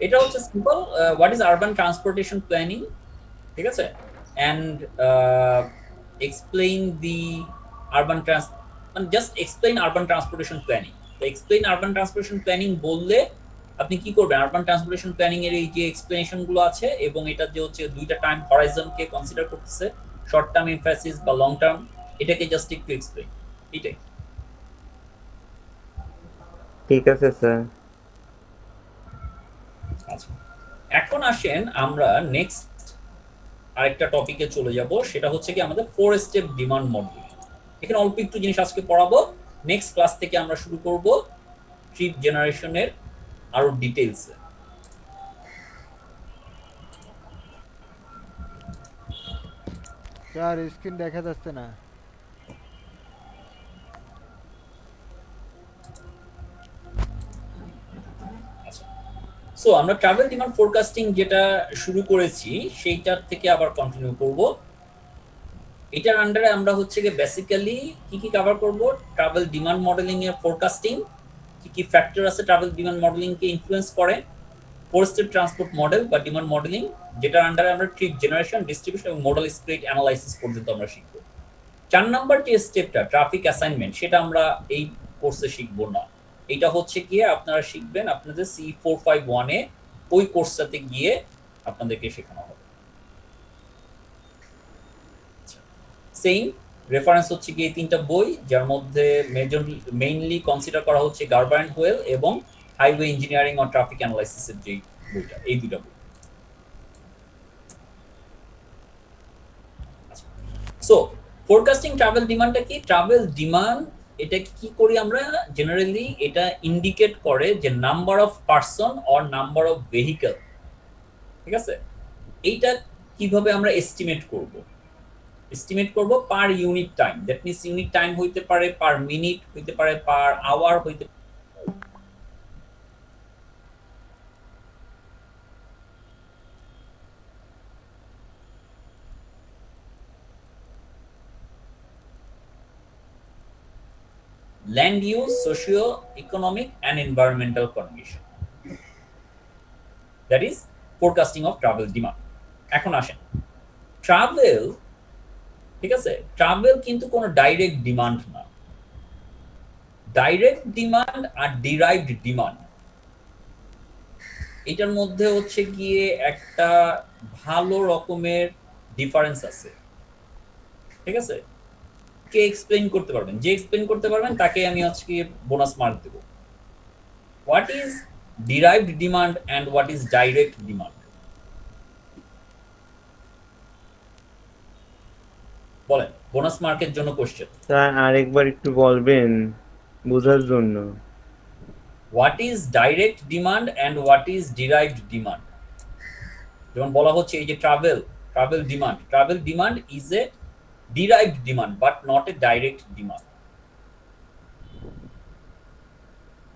এটা হচ্ছে simple, what is urban transportation planning, ঠিক আছে, অ্যান্ড এক্সপ্লেইন দি আরবান মানে just explain urban transportation planning. তো এক্সপ্লেইন আরবান ট্রান্সপোর্টেশন প্ল্যানিং বললে আপনি কি করবেন, আরবান ট্রান্সপোর্টেশন প্ল্যানিং এর এই যে এক্সপ্লেনেশন গুলো আছে এবং এটা যে হচ্ছে দুইটা টাইম হরাইজনকে কনসিডার করতেছে, শর্ট টার্ম এমফাসিস বা লং টার্ম, এটাকে জাস্ট একটু এক্সপ্লেইন, এটাই। ঠিক আছে স্যার। আচ্ছা, এখন আসেন আমরা নেক্সট আরেকটা টপিকে চলে যাব, সেটা হচ্ছে কি আমাদের 4 স্টেপ ডিমান্ড মডেল। এখানে অল্প একটু জিনিস আজকে পড়াবো, নেক্সট ক্লাস থেকে আমরা শুরু করব ট্রিপ জেনারেশনের আরো ডিটেইলসে। স্যার স্ক্রিন দেখা যাচ্ছে না। সো আমরা ট্রাভেল ডিমান্ড ফোরকাস্টিং যেটা শুরু করেছি সেইটার থেকে আবার কন্টিনিউ করব। এটার আন্ডারে আমরা হচ্ছে গিয়ে বেসিক্যালি কি কি কভার করব, ট্রাভেল ডিমান্ড মডেলিং এর ফোরকাস্টিং, কি কি ফ্যাক্টর আছে ট্রাভেল ডিমান্ড মডেলিং কে ইনফ্লুয়েন্স করে, ফোর স্টেপ ট্রান্সপোর্ট মডেল বা ডিমান্ড মডেলিং, যেটার আন্ডারে আমরা ট্রিপ জেনারেশন, ডিস্ট্রিবিউশন এবং মডেল স্প্লিট অ্যানালাইসিস পর্যন্ত আমরা শিখব। 4 নাম্বার যে স্টেপটা ট্রাফিক অ্যাসাইনমেন্ট, সেটা আমরা এই কোর্সে শিখবো না। এটা হচ্ছে গিয়ে আপনারা শিখবেন আপনাদের C451 এ ওই কোর্সটাতে গিয়ে আপনাদেরকে শেখানো হবে। সেম রেফারেন্স হচ্ছে গিয়ে 3টা বই, যার মধ্যে মেইনলি কনসিডার করা হচ্ছে গার্বার অ্যান্ড হোয়েল এবং হাইওয়ে ইঞ্জিনিয়ারিং অন ট্রাফিক অ্যানালাইসিসের যে বইটা, এই দুটো বই। সো ফোরকাস্টিং ট্রাভেল ডিমান্ডটা কি? ট্রাভেল ডিমান্ড এটা কি করি আমরা জেনারেলি, এটা ইন্ডিকেট করে যে number of person or number of vehicle, ঠিক আছে? এইটা কিভাবে আমরা এস্টিমেট করব? এস্টিমেট করব per unit time. That means unit time হইতে পারে পার মিনিট, হইতে পারে পার আওয়ার, হইতে land use, socio-economic and environmental condition. That is forecasting of travel demand. এখন আসেন ট্রাভেল, ঠিক আছে? ট্রাভেল কিন্তু কোনো ডাইরেক্ট ডিমান্ড না। ডাইরেক্ট ডিমান্ড আর ডিরাইভড ডিমান্ড, এটার মধ্যে হচ্ছে গিয়ে একটা ভালো রকমের ডিফারেন্স আছে, ঠিক আছে? কে এক্সপ্লেইন করতে পারবেন? যে এক্সপ্লেইন করতে পারবেন তাকে আমি আজকে বোনাস মার্ক দেব। What is derived demand and what is direct demand? বলেন, বোনাস মার্কের জন্য কোশ্চেন। স্যার আরেকবার একটু বলবেন বোঝার জন্য। What is direct demand and what is derived demand? যেমন বলা হচ্ছে এই যে travel demand is a derived demand but not a direct demand,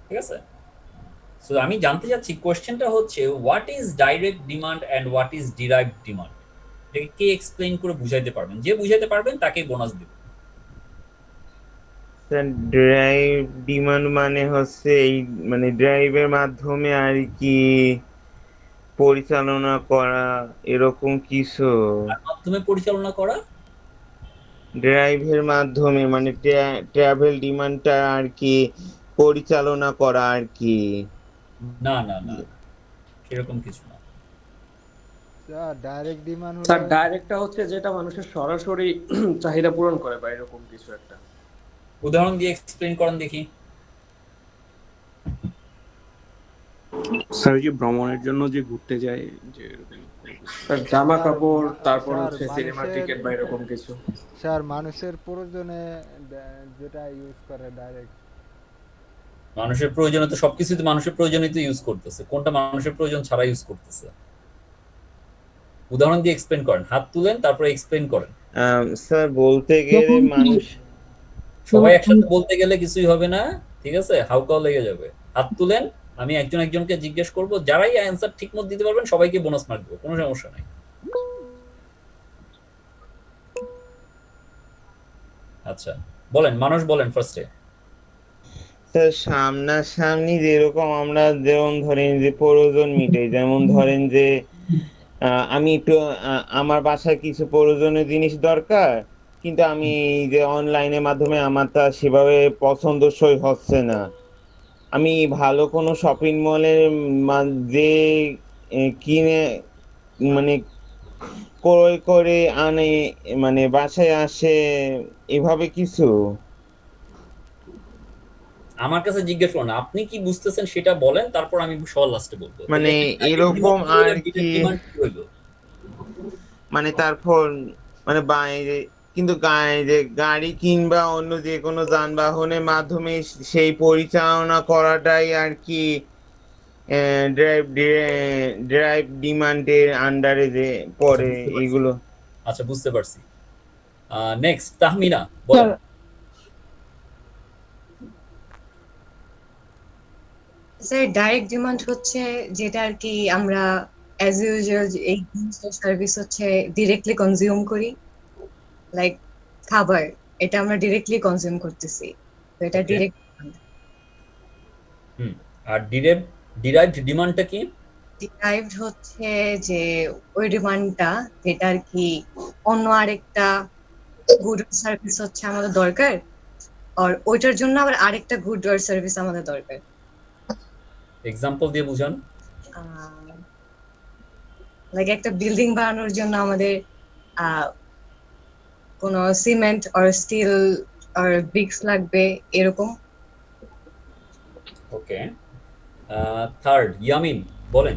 ঠিক আছে? সো আমি জানতে চাচ্ছি, কোশ্চেনটা হচ্ছে what is direct demand and what is derived demand? এটাকে কে এক্সপ্লেইন করে বুঝাইতে পারবেন? যে বুঝাইতে পারবেন তাকেই বোনাস দেব। স্যার ড্রাইভ ডিমান্ড মানে হচ্ছে এই মানে ড্রাইভের মাধ্যমে আর কি পরিচালনা করা, এরকম কিছু। তার মাধ্যমে পরিচালনা করা, ড্রাইভের মাধ্যমে মানে ট্রাভেল ডিমান্ডটা আর কি পরিচালনা করা আর কি। না না না, সেরকম কিছু না। ডাইরেক্ট ডিমান্ড স্যার হলো ডাইরেক্টটা হচ্ছে যেটা মানুষের সরাসরি চাহিদা পূরণ করে বা এরকম কিছু একটা। উদাহরণ দিয়ে এক্সপ্লেইন করেন দেখি। স্যার ওই যে ভ্রমণের জন্য যে ঘুরতে যায় যে স্যার জামা কাপড়, তারপর স্যার, হচ্ছে সিনেমার মানুষের- টিকিট বা এরকম কিছু। স্যার মানুষের প্রয়োজনে যেটা ইউজ করে ডাইরেক্ট। মানুষের প্রয়োজনে তো সবকিছু তো মানুষের প্রয়োজনেই তো ইউজ করতেছে, কোনটা মানুষের প্রয়োজন ছাড়া ইউজ করতেছে? উদাহরণ দিয়ে এক্সপ্লেইন করেন, হাত তুলেন তারপরে এক্সপ্লেইন করেন। স্যার বলতে গেলে মানুষ সবাই একসাথে বলতে গেলে কিছুই হবে না, ঠিক আছে? হাউকাও লেগে যাবে। হাত তুলেন, আমি একজন একজনকে জিজ্ঞেস করব, যারাই অ্যান্সার ঠিকমতো দিতে পারবেন সবাইকে বোনাস মার্ক দেবো, কোনো সমস্যা নাই। আচ্ছা বলেন, মানুষ বলেন ফার্স্টে। স্যার সামনাসামনি যেরকম আমরা যেমন ধরেন যে প্রয়োজন মিটাই, যেমন ধরেন যে আমি একটু আমার বাসায় কিছু প্রয়োজনীয় জিনিস দরকার, কিন্তু আমি এই যে অনলাইনের মাধ্যমে আমার তা সেভাবে পছন্দসই হচ্ছে না। আমি ভালো কোনো শপিং মলে যে কিনে মানে ক্রয় করে আনে মানে বাসায় আসে, এভাবে কিছু। আমার কাছে জিজ্ঞেস করুন, আপনি কি বুঝতেছেন সেটা বলেন, তারপর আমি সবার লাস্টে বলবো। মানে এরকম আর কি, মানে তারপর মানে বাইরে কিন্তু যে গাড়ি কিংবা অন্য যে কোনো যানবাহনের মাধ্যমে সেই পরিচালনা করাটাই আর কি ড্রাইভ ডিমান্ডের আন্ডারে যে পড়ে এগুলো। আচ্ছা বুঝতে পারছি। নেক্সট তাহমিনা বলেন। স্যার ডাইরেক্ট ডিমান্ড হচ্ছে যেটা আর কি আমরা অ্যাজ ইউজুয়াল এই সার্ভিস হচ্ছে ডিরেক্টলি কনজিউম করি। লাইক খাবার, এটা আমরা ডিরেক্টলি কনজিউম করতেছি, তো এটা ওকে। ডিরেক্ট। হুম। আর ডিরাইভড ডিমান্ডটা কি? ডিরাইভড হচ্ছে যে ওই ডিমান্ডটা যেটা আর কি অন্য আরেকটা গুড সার্ভিস হচ্ছে আমাদের দরকার, আর ওইটার জন্য আবার আরেকটা গুড আর সার্ভিস আমাদের দরকার। এক্সাম্পল দিয়ে বুঝান। লাইক একটা বিল্ডিং বানানোর জন্য আমাদের আহ কোনো সিমেন্ট আর স্টিল আর ব্রিক্স লাগবে, এরকম। ওকে। থার্ড, ইয়ামিন বলেন।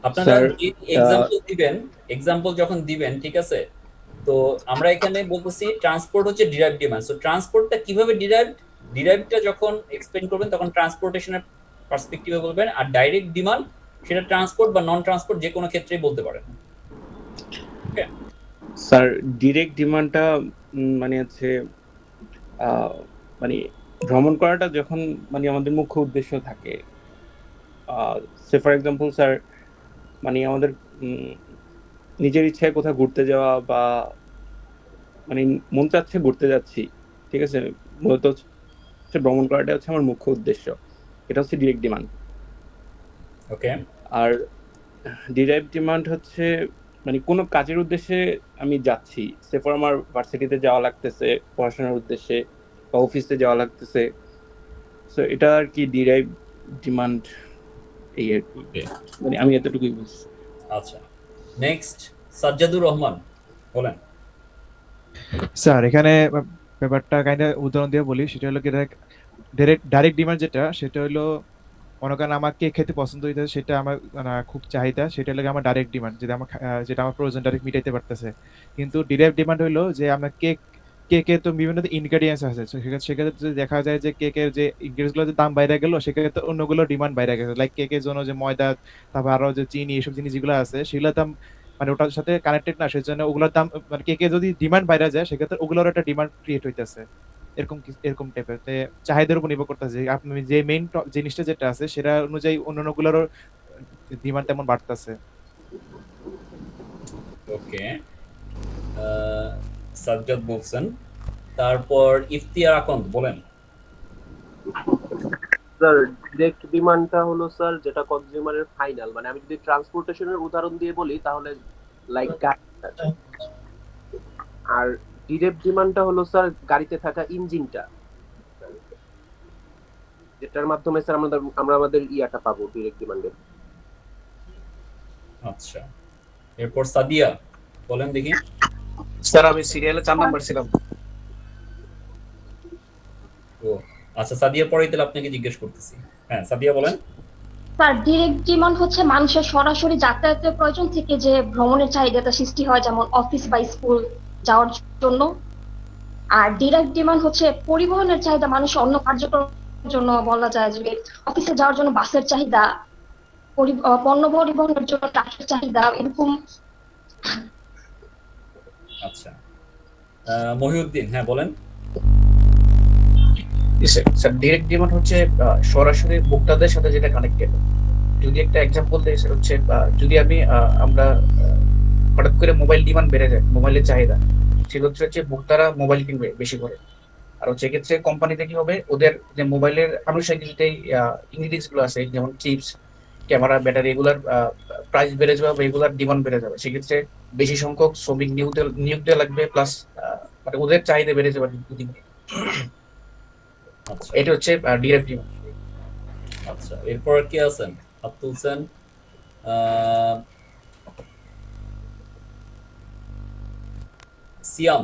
আপনারা স্যার যে এক্সাম্পল যখন দিবেন, ঠিক আছে, তো আমরা এখানে বলতেছি ট্রান্সপোর্ট হচ্ছে ডিরাইভড ডিমান্ড। সো ট্রান্সপোর্টটা কিভাবে ডিরাইভডটা যখন এক্সপ্লেইন করবেন তখন ট্রান্সপোর্টেশনের পার্সপেক্টিভে বলবেন, আর ডাইরেক্ট ডিমান্ড সেটা ট্রান্সপোর্ট বা নন ট্রান্সপোর্ট যে কোনো ক্ষেত্রেই বলতে পারেন। ওকে। স্যার ডিরেক্ট ডিমান্ডটা মানে হচ্ছে মানে ভ্রমণ করাটা যখন মানে আমাদের মুখ্য উদ্দেশ্য থাকে, সে ফর এক্সাম্পল স্যার মানে আমাদের নিজের ইচ্ছায় কোথাও ঘুরতে যাওয়া, বা মানে মন চাচ্ছে ঘুরতে যাচ্ছি, ঠিক আছে, মূলত হচ্ছে ভ্রমণ করাটা হচ্ছে আমার মুখ্য উদ্দেশ্য, এটা হচ্ছে ডিরেক্ট ডিমান্ড। ওকে। আর ডিরাইভ ডিমান্ড হচ্ছে মানে কোনো কাজের উদ্দেশ্যে আমি যাচ্ছি, সে ফর আমার ভার্সিটিতে যাওয়া লাগতেছে পড়াশোনার উদ্দেশ্যে, বা অফিসে যাওয়া লাগতেছে, সো এটা আর কি ডিরাইভ ডিমান্ড, এই আর কি, ওকে। মানে আমি এতটুকুই বুঝছি। আচ্ছা, নেক্সট সাজ্জাদুর রহমান বলেন। স্যার এখানে ব্যাপারটা কাইন্ডা উদাহরণ দিয়ে বলি, সেটা হলো কি ডাইরেক্ট ডিমান্ড যেটা, সেটা হলো মনে করেন আমার কেক খেতে পছন্দ হইতেছে, সেটা আমার মানে খুব চাহিদা, সেটা হলো আমার ডাইরেক্ট ডিমান্ড, যেটা আমার যেটা আমার প্রয়োজন ডাইরেক্ট মিটাইতে পারতেছে। কিন্তু ডিরাইভ ডিমান্ড হলো যে আমরা কেকের তো বিভিন্ন ইনগ্রেডিয়েন্টস আছে, তো সেক্ষেত্রে যদি দেখা যায় যে কেকের যে ইনগ্রেডিয়েন্টস গুলোর দাম বাইরে গেল, সেক্ষেত্রে অন্যগুলো ডিমান্ড বাইরে গেছে, লাইক কেকের জন্য যে ময়দা, তারপর আরো যে চিনি, এসব জিনিস যেগুলো আছে সেগুলোর দাম মানে ওটার সাথে কানেক্টেড না, সেজন্য ওগুলোর দাম মানে কেকের যদি ডিমান্ড বাইরে যায়, সেক্ষেত্রে ওগুলোর একটা ডিমান্ড ক্রিয়েট হইতেছে। এরকম টাইপের চাহিদার উপর নির্ভর করতেছে, আপনি যে মেইন জিনিসটা যেটা আছে সেটা অনুযায়ী অন্যান্যগুলোরও ডিমান্ড তেমন বাড়তেছে। ওকে। সাজ্জাদ বলছেন। তারপর ইফতিয়ার আকন্দ বলেন। স্যার ডিরেক্ট ডিমান্ডটা হলো স্যার যেটা কনজিউমারের ফাইনাল, মানে আমি যদি ট্রান্সপোর্টেশনের উদাহরণ দিয়ে বলি তাহলে লাইক গাড়ি, আর ডিরেক্ট ডিমান্ডটা হলো স্যার গাড়িতে থাকা ইঞ্জিনটা, যেটার মাধ্যমে স্যার আমরা আমাদের ইয়াটা পাবো ডিরেক্ট ডিমান্ডের। আচ্ছা, এরপর সাদিয়া বলেন দেখি। স্যার আমি সিরিয়ালে 4 নাম্বার ছিলাম। ও আচ্ছা, সাদিয়া পরেই তাহলে আপনাকে জিজ্ঞেস করতেছি। হ্যাঁ, সাদিয়া বলেন। স্যার ডিরেক্ট ডিমান্ড হচ্ছে মানুষের সরাসরি যাতায়াতের প্রয়োজন থেকে যে ভ্রমণের চাহিদাটা সৃষ্টি হয়, যেমন অফিস বা স্কুল যাওয়ার জন্য। আর ডিরেক্ট ডিমান্ড হচ্ছে পরিবহনের চাহিদা, মানুষের অন্য কার্যক্রমের জন্য, বলা যায় যে অফিসে যাওয়ার জন্য বাসের চাহিদা, পণ্য পরিবহনের জন্য ট্রাকের চাহিদা, এরকম। আচ্ছা, মহিউদ্দিন হ্যাঁ বলেন। স্যার ডিরেক্ট ডিমান্ড হচ্ছে সরাসরি ভোক্তাদের সাথে যেটা কানেক্টেড। যদি একটা এক্সাম্পল দেই স্যার, হচ্ছে যদি আমরা হঠাৎ করে মোবাইল ডিমান্ড বেড়ে যায়, মোবাইলের চাহিদা, সেক্ষেত্রে হচ্ছে ভোক্তারা মোবাইল কিনবে বেশি করে। আর হচ্ছে এক্ষেত্রে কোম্পানিতে কি হবে, ওদের যে মোবাইলের আনুষঙ্গিক যে ইনগ্রিডিয়েন্টস গুলো আছে, যেমন চিপস, ক্যামেরা, ব্যাটারি, এগুলার প্রাইস বেড়ে যাবে বা এগুলার ডিমান্ড বেড়ে যাবে। সেক্ষেত্রে বেশি সংখ্যক শ্রমিক নিয়োগ দেওয়া লাগবে, প্লাস মানে ওদের চাহিদা বেড়ে যাবে দিনে। আচ্ছা। এটা হচ্ছে ডিরেক্ট ডিমান্ড। আচ্ছা, এরপর কি আছেন? হাত তুলছেন সিয়াম।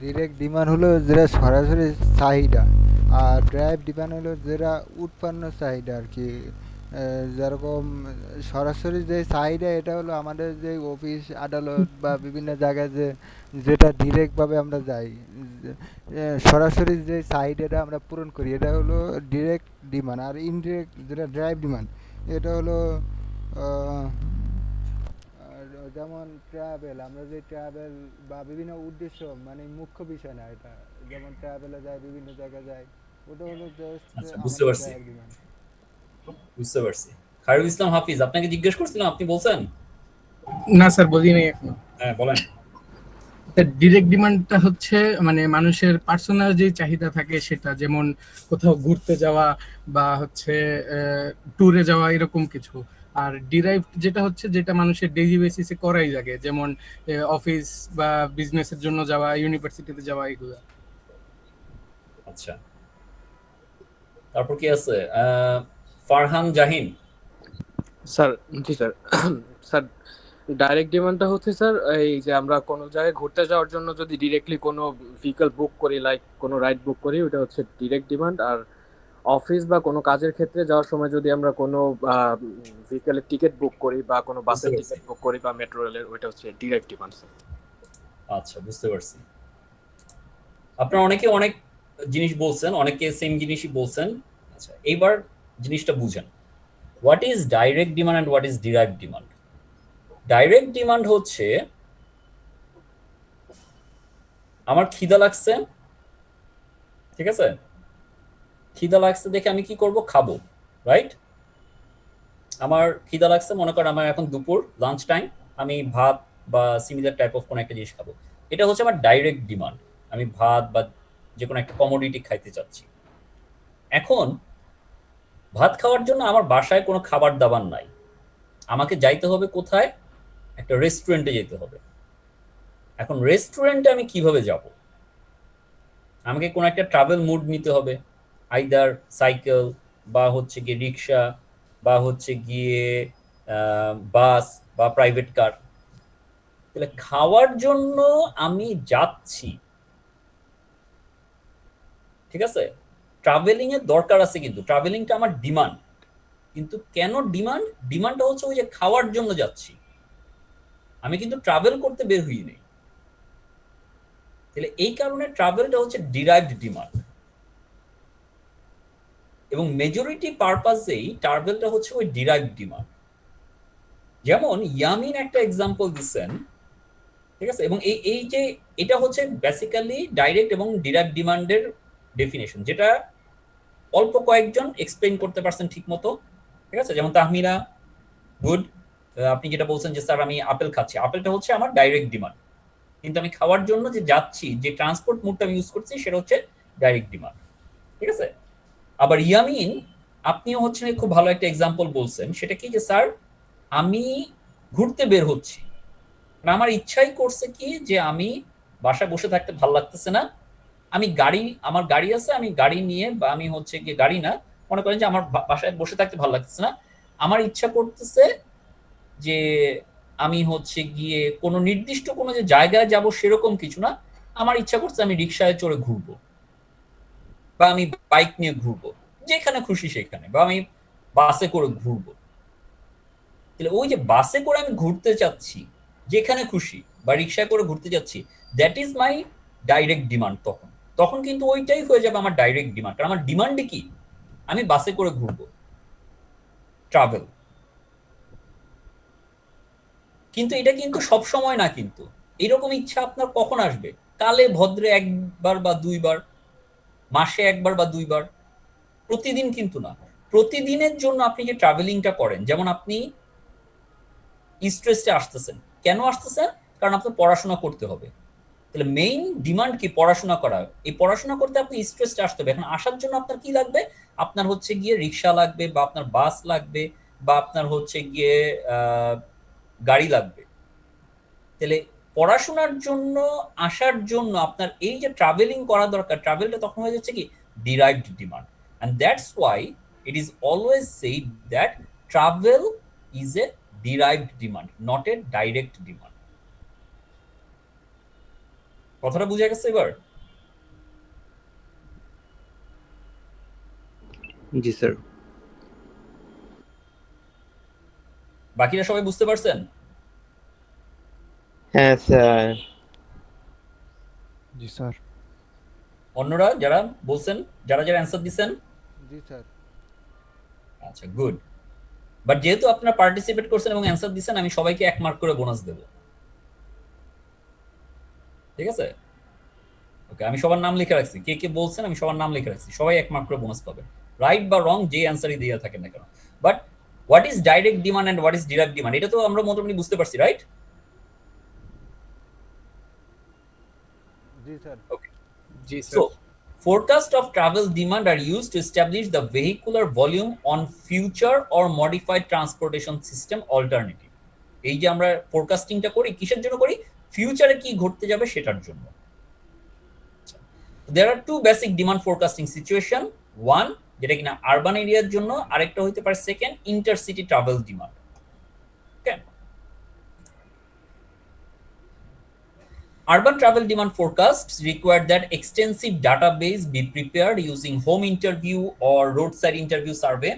ডিরেক্ট ডিমান্ড হলো যেটা সরাসরি চাহিদা, আর ড্রাইভ ডিমান্ড হলো যেটা উৎপন্ন চাহিদা আর কি। যেরকম সরাসরি যে চাহিদা, এটা হলো আমাদের যে অফিস আদালত বা বিভিন্ন জায়গায় যেটা ডিরেক্টভাবে আমরা যাই, সরাসরি যে চাহিদাটা আমরা পূরণ করি, এটা হলো ডিরেক্ট ডিমান্ড। আর ইনডিরেক্ট যেটা ড্রাইভ ডিমান্ড, এটা হলো যেমন ট্রাভেল, আমরা যে ট্রাভেল বা বিভিন্ন উদ্দেশ্য, মানে মুখ্য বিষয় না এটা, যেমন ট্রাভেলে যায়, বিভিন্ন জায়গায় যায়, ওটা হলো জাস্ট আচ্ছা, বুঝতে আমাদের পারছি। Direct demand. বুঝতে পারছি। খায়রুল ইসলাম হাফিজ, আপনাকে জিজ্ঞেস করছিলাম, আপনি বলছেন? না স্যার, বলি নাই এখন। হ্যাঁ, বলেন। ডিরেক্ট ডিমান্ডটা হচ্ছে মানে মানুষের পার্সোনাল যে চাহিদা থাকে সেটা, যেমন কোথাও ঘুরতে যাওয়া বা হচ্ছে ট্যুরে যাওয়া এরকম কিছু। আর ডিরাইভ যেটা হচ্ছে যেটা মানুষের ডেইলি বেসিসে করাই লাগে, যেমন অফিস বা বিজনেসের জন্য যাওয়া, ইউনিভার্সিটিতে যাওয়া, এগুলো। আচ্ছা, তারপর কি আছে? ফারহান জাহিন। স্যার, জি স্যার। স্যার, ডাইরেক্ট ডিমান্ডটা হচ্ছে স্যার এই যে আমরা কোনো জায়গায় ঘুরতে যাওয়ার জন্য যদি ডিরেক্টলি কোনো ভেহিকল বুক করি, লাইক কোনো রাইড বুক করি, ওটা হচ্ছে ডিরেক্ট ডিমান্ড। আর অফিস বা কোনো কাজের ক্ষেত্রে যাওয়ার সময় যদি আমরা কোনো ভেহিকলের টিকিট বুক করি বা কোনো বুঝতে বাসের পারছি। টিকিট বুক করি বা মেট্রো রেলের, ওইটা হচ্ছে ডিরেক্ট ডিমান্ড স্যার। আচ্ছা, বুঝতে পারছি। আপনারা অনেকে অনেক জিনিস বলছেন, অনেকে সেম জিনিসই বলছেন। আচ্ছা, এইবার জিনিসটা বুঝেন। What is direct demand and what is derived demand? Direct demand হচ্ছে আমার খিদা লাগছে, ঠিক আছে? খিদা লাগছে দেখে আমি কি করব? খাবো, রাইট? আমার খিদা লাগছে, মনে করেন আমার এখন দুপুর লাঞ্চ টাইম, আমি ভাত বা সিমিলার টাইপ অফ কোনো একটা জিনিস খাবো। এটা হচ্ছে আমার ডাইরেক্ট ডিমান্ড। আমি ভাত বা যে কোনো একটা কমোডিটি খাইতে চাচ্ছি। এখন ভাত খাওয়ার জন্য আমার বাসায় কোনো খাবার দাবার নাই, আমাকে যাইতে হবে কোথায়? একটা রেস্টুরেন্টে যেতে হবে। এখন রেস্টুরেন্টে আমি কিভাবে যাব? আমাকে কোনো একটা ট্রাভেল মুড নিতে হবে, আইদার সাইকেল বা হচ্ছে গিয়ে রিক্সা বা হচ্ছে গিয়ে বাস বা প্রাইভেট কার। তাহলে খাওয়ার জন্য আমি যাচ্ছি, ঠিক আছে? ট্রাভেলিং এর দরকার আছে, কিন্তু ট্রাভেলিংটা আমার ডিমান্ড। কিন্তু কেন ডিমান্ড? ডিমান্ডটা হচ্ছে ওই যে খাওয়ার জন্য যাচ্ছি, আমি কিন্তু ট্রাভেল করতে বের হই নেই। তাহলে এই কারণে ট্রাভেলটা হচ্ছে ডিরাইভড ডিমান্ড। এবং মেজরিটি পারপাসেই ট্রাভেলটা হচ্ছে ওই ডিরাইভড ডিমান্ড। যেমন ইয়ামিন একটা এক্সাম্পল দিচ্ছেন, ঠিক আছে? এবং এই এই যে এটা হচ্ছে বেসিক্যালি ডাইরেক্ট এবং ডিরাইভড ডিমান্ডের ডেফিনেশন, যেটা অল্প কয়েকজন এক্সপ্লেইন করতে পারছেন ঠিক মতো, ঠিক আছে? যেমন তাহমিনা, গুড। আপনি যেটা বলছেন যে স্যার আমি আপেল খাচ্ছি, আপেলটা হচ্ছে আমার ডাইরেক্ট ডিমান্ড, কিন্তু আমি খাওয়ার জন্য যে যাচ্ছি, যে ট্রান্সপোর্ট মুডটা আমি ইউজ করছি, সেটা হচ্ছে ডাইরেক্ট ডিমান্ড, ঠিক আছে? আবার ইয়ামিন, আপনিও হচ্ছেন খুব ভালো একটা এক্সাম্পল বলছেন, সেটা কি যে স্যার আমি ঘুরতে বের হচ্ছি, মানে আমার ইচ্ছাই করছে কি যে আমি বাসায় বসে থাকতে ভালো লাগতেছে না, আমি আমার গাড়ি আছে, আমি গাড়ি নিয়ে বা আমি হচ্ছে গিয়ে গাড়ি না, মনে করেন যে আমার বাসায় বসে থাকতে ভালো লাগতেছে না, আমার ইচ্ছা করতেছে যে আমি হচ্ছে গিয়ে কোনো নির্দিষ্ট কোনো যে জায়গায় যাব সেরকম কিছু না, আমার ইচ্ছা করছে আমি রিক্সায় চড়ে ঘুরবো বা আমি বাইক নিয়ে ঘুরবো, যেখানে খুশি সেখানে, বা আমি বাসে করে ঘুরবো। তাহলে ওই যে বাসে করে আমি ঘুরতে চাচ্ছি যেখানে খুশি, বা রিক্সায় করে ঘুরতে যাচ্ছি, that is my direct demand. তখন তখন কিন্তু ওইটাই হয়ে যাবে আমার ডাইরেক্ট ডিমান্ড, কারণ আমার ডিমান্ডে কি? আমি বাসে করে ঘুরবো, ট্রাভেল। কিন্তু এটা কিন্তু সব সময় না, কিন্তু এরকম ইচ্ছা আপনার কখন আসবে? কালে ভদ্রে একবার বা দুইবার, মাসে একবার বা দুইবার, প্রতিদিন কিন্তু না। প্রতিদিনের জন্য আপনি যে ট্রাভেলিংটা করেন, যেমন আপনি স্ট্রেসে আসতেছেন, কেন আসতেছেন? কারণ আপনার পড়াশোনা করতে হবে। তাহলে মেইন ডিমান্ড কি? পড়াশোনা করা। এই পড়াশোনা করতে আপনি স্ট্রেসে আসতে হবে। এখন আসার জন্য আপনার কি লাগবে? আপনার হচ্ছে গিয়ে রিক্সা লাগবে, বা আপনার বাস লাগবে, বা আপনার হচ্ছে গিয়ে গাড়ি লাগবে। তাহলে পড়াশোনার জন্য আসার জন্য আপনার এই যে ট্রাভেলিং করা দরকার, ট্রাভেলটা তখন হয়ে যাচ্ছে কি? Derived demand. And that's why it is always said that travel is a derived demand, not a direct demand. কথাটা বুঝে গেছে এবার? জি স্যার। বাকিরা সবাই বুঝতে পারছেন? হ্যাঁ স্যার। জি স্যার। অন্যরা যারা বলছেন, যারা যারা অ্যান্সার দিচ্ছেন? জি স্যার। আচ্ছা, গুড। বাট যেহেতু আপনারা পার্টিসিপেট করছেন এবং অ্যান্সার দিচ্ছেন, আমি সবাইকে 1 মার্ক করে বোনাস দেব, ঠিক আছে? ওকে। ওকে, আমি সবার নাম লিখে রাখছি, কে কে বলছেন আমি সবার নাম লিখে রাখছি, সবাই 1 মার্ক করে বোনাস পাবে, রাইট বা রং যে অ্যান্সারই দিয়ে থাকেন না কেন। But what is direct demand and what is direct demand, এটা তো আমরা মোটামুটি বুঝতে পারছি, রাইট? জি স্যার। Okay. জি So, sir. forecast of travel demand are used to establish the vehicular volume on future or modified transportation system alternative. এই যে আমরা ফোরকাস্টিংটা করি কিসের জন্য করি? ফিউচারে কি ঘটতে যাবে সেটার জন্য। There are two basic demand forecasting situation. One, যেটা কিনা আরবান এরিয়ার জন্য, আরেকটা হইতে পারে second intercity travel demand. Okay, urban travel demand forecasts require that extensive database be prepared using home interview or roadside interview survey.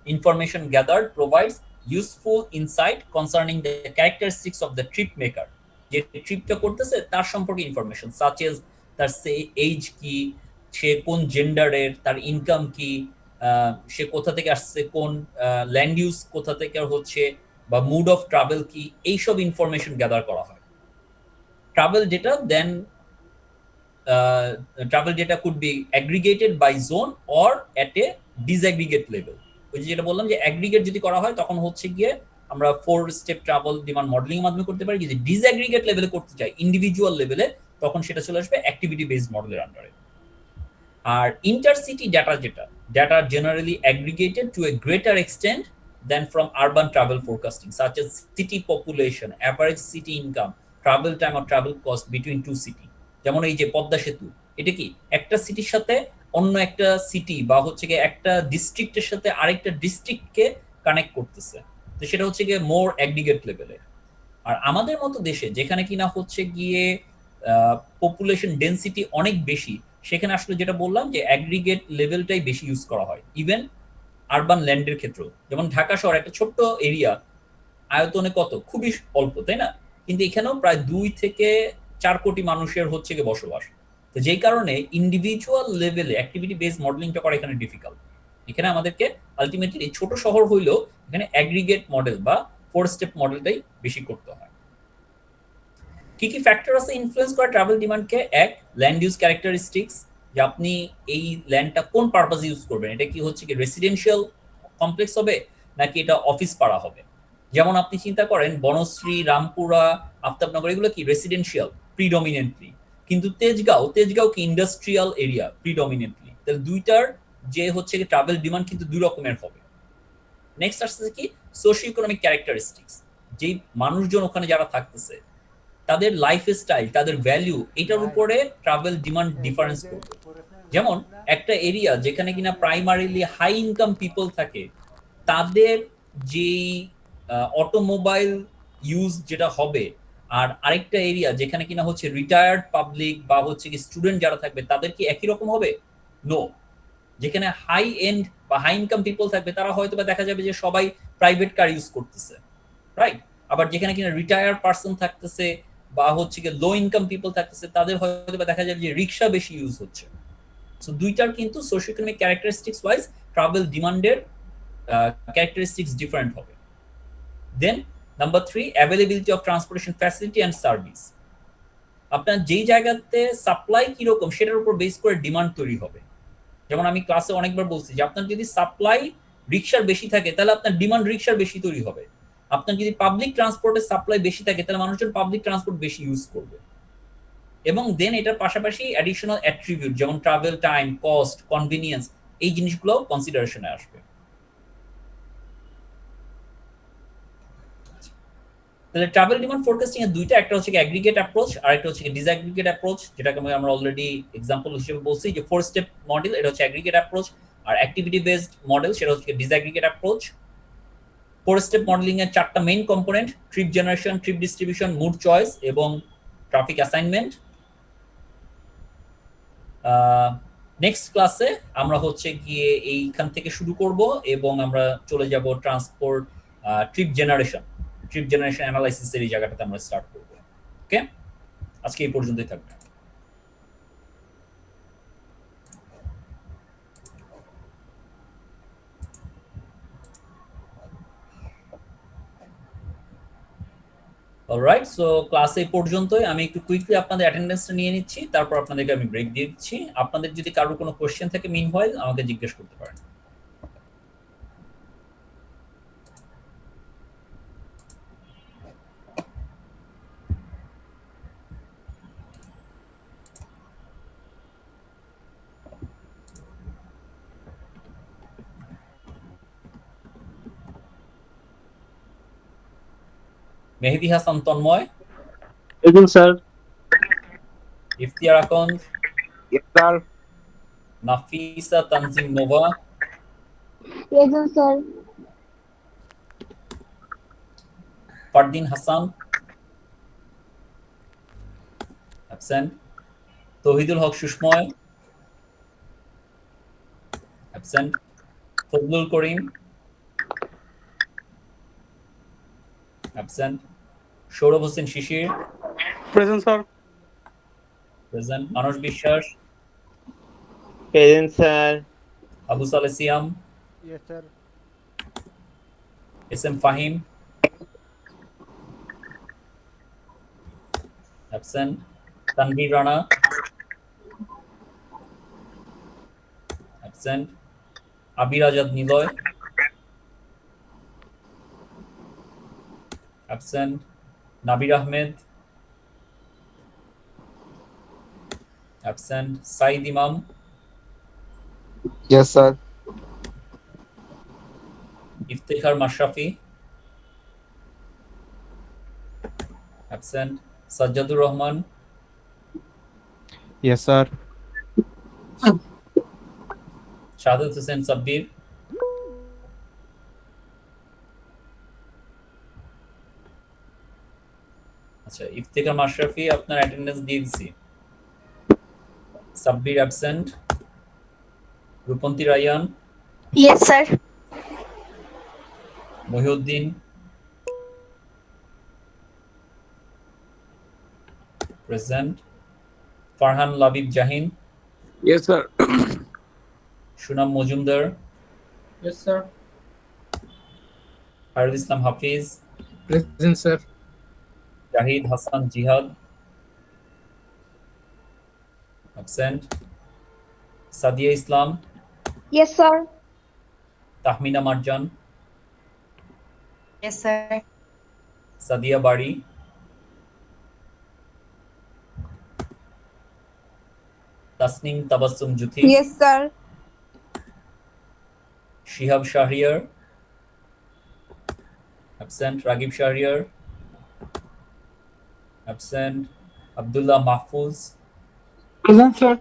Information gathered provides useful insight concerning the characteristics of the trip maker. যে ট্রিপটা করতেছে তার সম্পর্কে ইনফরমেশন, সাচ এজ তার এজ কি, সে কোন জেন্ডারের, তার ইনকাম কি, সে কোথা থেকে আসছে, কোন ল্যান্ড ইউজ কোথা থেকে হচ্ছে, বা মুড অফ ট্রাভেল কি, এইসব ইনফরমেশন গ্যাদার করা হয়। Travel data then travel data could be aggregated by zone or at a disaggregate level. ওই যেটা বললাম যে অ্যাগ্রিগেট যদি করা হয় তখন হচ্ছে গিয়ে আমরা 4 স্টেপ ট্রাভেল ডিমান্ড মডেলিং এর মাধ্যমে করতে পারি। যদি ডিসঅ্যাগ্রিগেট লেভেলে করতে চাই, ইন্ডিভিজুয়াল লেভেলে, তখন সেটা চলে আসবে অ্যাক্টিভিটি বেসড মডেলের আন্ডারে। আর ইন্টারসিটি ডাটা যেটা, data generally aggregated to a greater extent than from urban travel forecasting, such as city population, average city income, travel time আর travel cost between two city. যেমন এই যে পদ্মা সেতু, এটা কি একটা সিটির সাথে অন্য একটা সিটি বা হচ্ছে গিয়ে একটা ডিস্ট্রিক্টের সাথে আরেকটা ডিস্ট্রিক্টকে কানেক্ট করতেছে, তো সেটা হচ্ছে গিয়ে মোর অ্যাগ্রিগেট লেভেলে। আর আমাদের মতো দেশে যেখানে কিনা হচ্ছে গিয়ে পপুলেশন ডেনসিটি অনেক বেশি, সেখানে আসলে যেটা বললাম যে অ্যাগ্রিগেট লেভেলটাই বেশি ইউজ করা হয়। ইভেন আরবান ল্যান্ডের ক্ষেত্রেও, যেমন ঢাকা শহর একটা ছোট্ট এরিয়া, আয়তনে কত, খুবই অল্প, তাই না? কিন্তু এখানেও প্রায় 2 থেকে 4 কোটি মানুষের হচ্ছে গিয়ে বসবাস। তো যেই কারণে ইন্ডিভিজুয়াল লেভেলে অ্যাক্টিভিটি বেস মডেলিংটা করা এখানে ডিফিকাল্ট। এখানে আমাদেরকে আলটিমেটলি ছোট শহর হইলেও এখানে অ্যাগ্রিগেট মডেল বা 4 স্টেপ মডেলটাই বেশি করতে হয়। কি কি ফ্যাক্টর আছে ইনফ্লুয়েন্স করে ট্রাভেল ডিমান্ডকে? এক, ল্যান্ড ইউজ ক্যারেক্টারিস্টিক্স, যে আপনি এই ল্যান্ডটা কোন পারপাসে ইউজ করবেন, এটা কি হচ্ছে কি রেসিডেন্সিয়াল কমপ্লেক্স হবে নাকি এটা অফিস পাড়া হবে। যেমন আপনি চিন্তা করেন বনশ্রী, রামপুরা, আফতাবনগর, এগুলো কি রেসিডেন্সিয়াল প্রিডমিনেন্টলি, কিন্তু তেজগাঁও কি ইন্ডাস্ট্রিয়াল এরিয়া প্রিডমিনেন্টলি। তাহলে দুইটার যে হচ্ছে কি ট্রাভেল ডিমান্ড কিন্তু দুই রকমের হবে। নেক্সট আসছে কি সোশিও ইকোনমিক ক্যারেক্টারিস্টিক্স, যেই মানুষজন ওখানে যারা থাকতেছে তাদের লাইফস্টাইল, তাদের ভ্যালু, এটার উপরে ট্রাভেল ডিমান্ড ডিফারেন্স করবে। যেমন একটা এরিয়া যেখানে কিনা প্রাইমারিলি হাই ইনকাম পিপল থাকে, তাদের যেই অটোমোবাইল ইউজ যেটা হবে, আর আরেকটা এরিয়া যেখানে কিনা হচ্ছে রিটায়ার্ড পাবলিক বা হচ্ছে কি স্টুডেন্ট যারা থাকবে, তাদের কি একই রকম হবে? নো। যেখানে হাই এন্ড বা হাই ইনকাম পিপল থাকবে তারা হয়তো বা দেখা যাবে যে সবাই প্রাইভেট কার ইউজ করতেছে, রাইট? আবার যেখানে কিনা রিটায়ার্ড পার্সন থাকতেছে বা হচ্ছে কি লো ইনকাম পিপল থাকতেছে, তাদের হয়তো বা দেখা যাবে যে রিক্সা বেশি ইউজ হচ্ছে। সো দুইটার কিন্তু socio economic characteristics wise travel ডিমান্ডের ক্যারেক্টারিস্টিক্স ডিফারেন্ট হবে। Then number 3, availability of transportation facility and service. আপনার যেই জায়গাতে সাপ্লাই কিরকম সেটার উপর বেস করে ডিমান্ড তৈরি হবে। যেমন আমি ক্লাসে অনেকবার বলছি যে আপনার যদি সাপ্লাই রিক্সার বেশি থাকে তাহলে আপনার ডিমান্ড রিক্সার বেশি তৈরি হবে। আপনার যদি পাবলিক ট্রান্সপোর্টের সাপ্লাই বেশি থাকে তাহলে মানুষজন পাবলিক ট্রান্সপোর্ট বেশি ইউজ করবে। এবং দেন এটার পাশাপাশি অ্যাডিশনাল অ্যাট্রিবিউট যেমন ট্রাভেল টাইম, কস্ট, কনভিনিয়েন্স, এই জিনিসগুলো কনসিডারেশনে আসবে। তাহলে ট্রাভেল ডিমান্ড ফোরকাস্টিং এর দুইটা, একটা হচ্ছে অ্যাগ্রিগেট অ্যাপ্রোচ আর একটা হচ্ছে ডিসঅ্যাগ্রিগেট অ্যাপ্রোচ, যেটাকে আমরা অলরেডি এক্সাম্পল হিসেবে বলছি যে 4 স্টেপ মডেল, এটা হচ্ছে অ্যাগ্রিগেট অ্যাপ্রোচ, আর অ্যাক্টিভিটি বেসড মডেল সেটা হচ্ছে ডিসঅ্যাগ্রিগেট অ্যাপ্রোচ। 4 স্টেপ মডেলিং এর 4টা main component: trip generation, trip distribution, mode choice এবং ট্রাফিক অ্যাসাইনমেন্ট। নেক্সট ক্লাসে আমরা হচ্ছে গিয়ে এইখান থেকে শুরু করব এবং আমরা চলে যাব ট্রান্সপোর্ট ট্রিপ জেনারেশন অ্যানালাইসিসের এই জায়গাটাতে আমরা স্টার্ট করব। ওকে, আজকে এই পর্যন্তই থাকবে। অলরাইট, সো ক্লাস এই পর্যন্তই। আমি একটু কুইকলি আপনাদের অ্যাটেন্ডেন্সটা নিয়ে নিচ্ছি, তারপর আপনাদেরকে আমি ব্রেক দিয়ে দিচ্ছি। আপনাদের যদি কারোর কোনো কোয়েশ্চেন থাকে মিনহোয়াইল আমাকে জিজ্ঞেস করতে পারেন। মেহেদি হাসান তন্ময়, এগুন sir. Iftiar Akand, sir. Nafisa Tanjim Nova, present sir. Fardin Hasan absent, Tauhidul Haque Sushmoy absent, Fazlul Karim absent, Sourav Hossain Shishir present sir. Present, Manas Biswas, present sir. Abu Saleh Siam, yes sir. S M Fahim absent, Tanvir Rana absent, Abir Azad Niloy absent, Nabir Ahmed absent, Saeed Imam Yes, sir. Iftekhar Mashrafi absent, Sajjadur Rahman Yes, sir. Shahadat Hossain Sabbir আচ্ছা, ইফতেখার মাশরাফি আপনার অ্যাটেন্ডেন্স দিয়ে দিছি। Sabbir absent, Rupanti Rayan, yes sir. Mohiuddin present, Farhan Labib Jahin, yes sir. Sunam Majumdar, yes sir. Harul Islam Hafiz, present sir. Zahid Hasan Jihad absent, Sadia Islam, yes sir. Tahmina Marjan, Yes, sir. Sadia Bari, Tasnim Tabassum Juthi, yes sir. Shihab Shahriar absent, Ragib Shahriar absent, Abdullah Mahfuz present sir.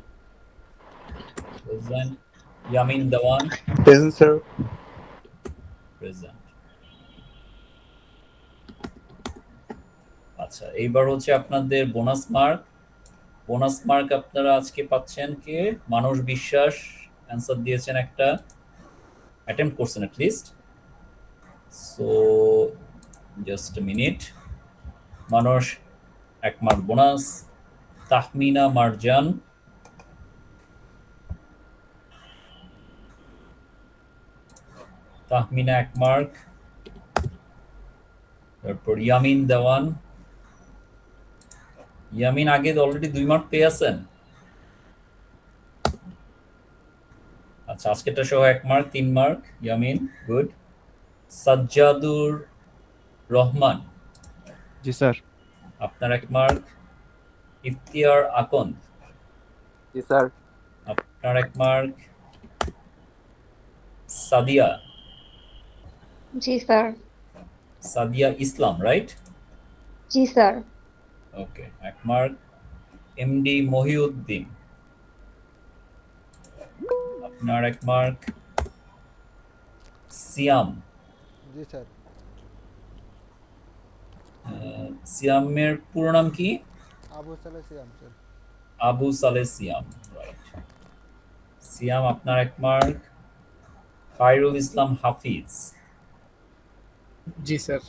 Present, Yamin Dewan Present, sir. Present. আচ্ছা, এইবার হচ্ছে আপনাদের বোনাস মার্ক। বোনাস মার্ক আপনারা আজকে পাচ্ছেন কে? মানস বিশ্বাস অ্যান্সার দিয়েছেন, একটা অ্যাটেম্প্ট করছেন at least. So just a minute. Manas 1 mark bonus. Tahmina Marjan Tahmina 1 mark. তারপর ইয়ামিন দেওয়ান, ইয়ামিন আগে অলরেডি 2 মার্ক পেয়ে আছেন। আচ্ছা, আজকেটা সহ 1 mark, 3 mark Yamin, good. Sajjadur Rahman জি স্যার। আপনার 1 মার্ক। ইফতিয়ার আকন্দ জি স্যার। আপনার 1 মার্ক। সাদিয়া জি স্যার। সাদিয়া ইসলাম, রাইট? জি sir. Okay, 1 mark. MD Mohiuddin আপনার 1 মার্ক। সিয়াম জি স্যার। সিয়ামের পুরো নাম কি? আবু সালে সিয়াম স্যার। আবু সালে সিয়াম, রাইট। সিয়াম আপনার 1 মার্ক। খায়রুল ইসলাম হাফিজ জি স্যার।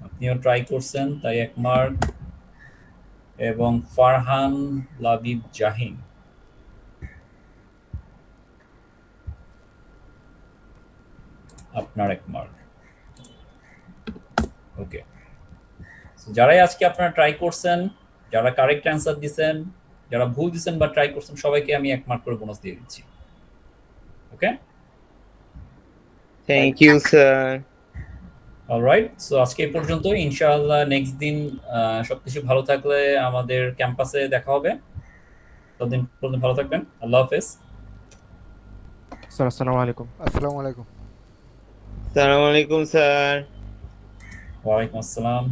আপনিও ট্রাই করছেন, তাই 1 মার্ক। এবং ফারহান লাবিব জাহিন আপনার 1 মার্ক। ওকে, যারাই আজকে আপনারা ট্রাই করছেন, যারা কারেক্ট অ্যান্সার দিছেন, যারা ভুল দিছেন বা ট্রাই করছেন, সবাইকে আমি 1 মার্ক করে বোনাস দিয়ে দিচ্ছি। Okay, thank you sir. Alright, so আজকে এই পর্যন্ত। ইনশাআল্লাহ নেক্সট দিন সবকিছু ভালো থাকলে আমাদের ক্যাম্পাসে দেখা হবে। ততদিন পর্যন্ত ভালো থাকবেন। আল্লাহ হাফেজ। স্যার আসসালামু আলাইকুম। আসসালামু আলাইকুম। আসসালামু আলাইকুম স্যার। ওয়ালাইকুম আসসালাম।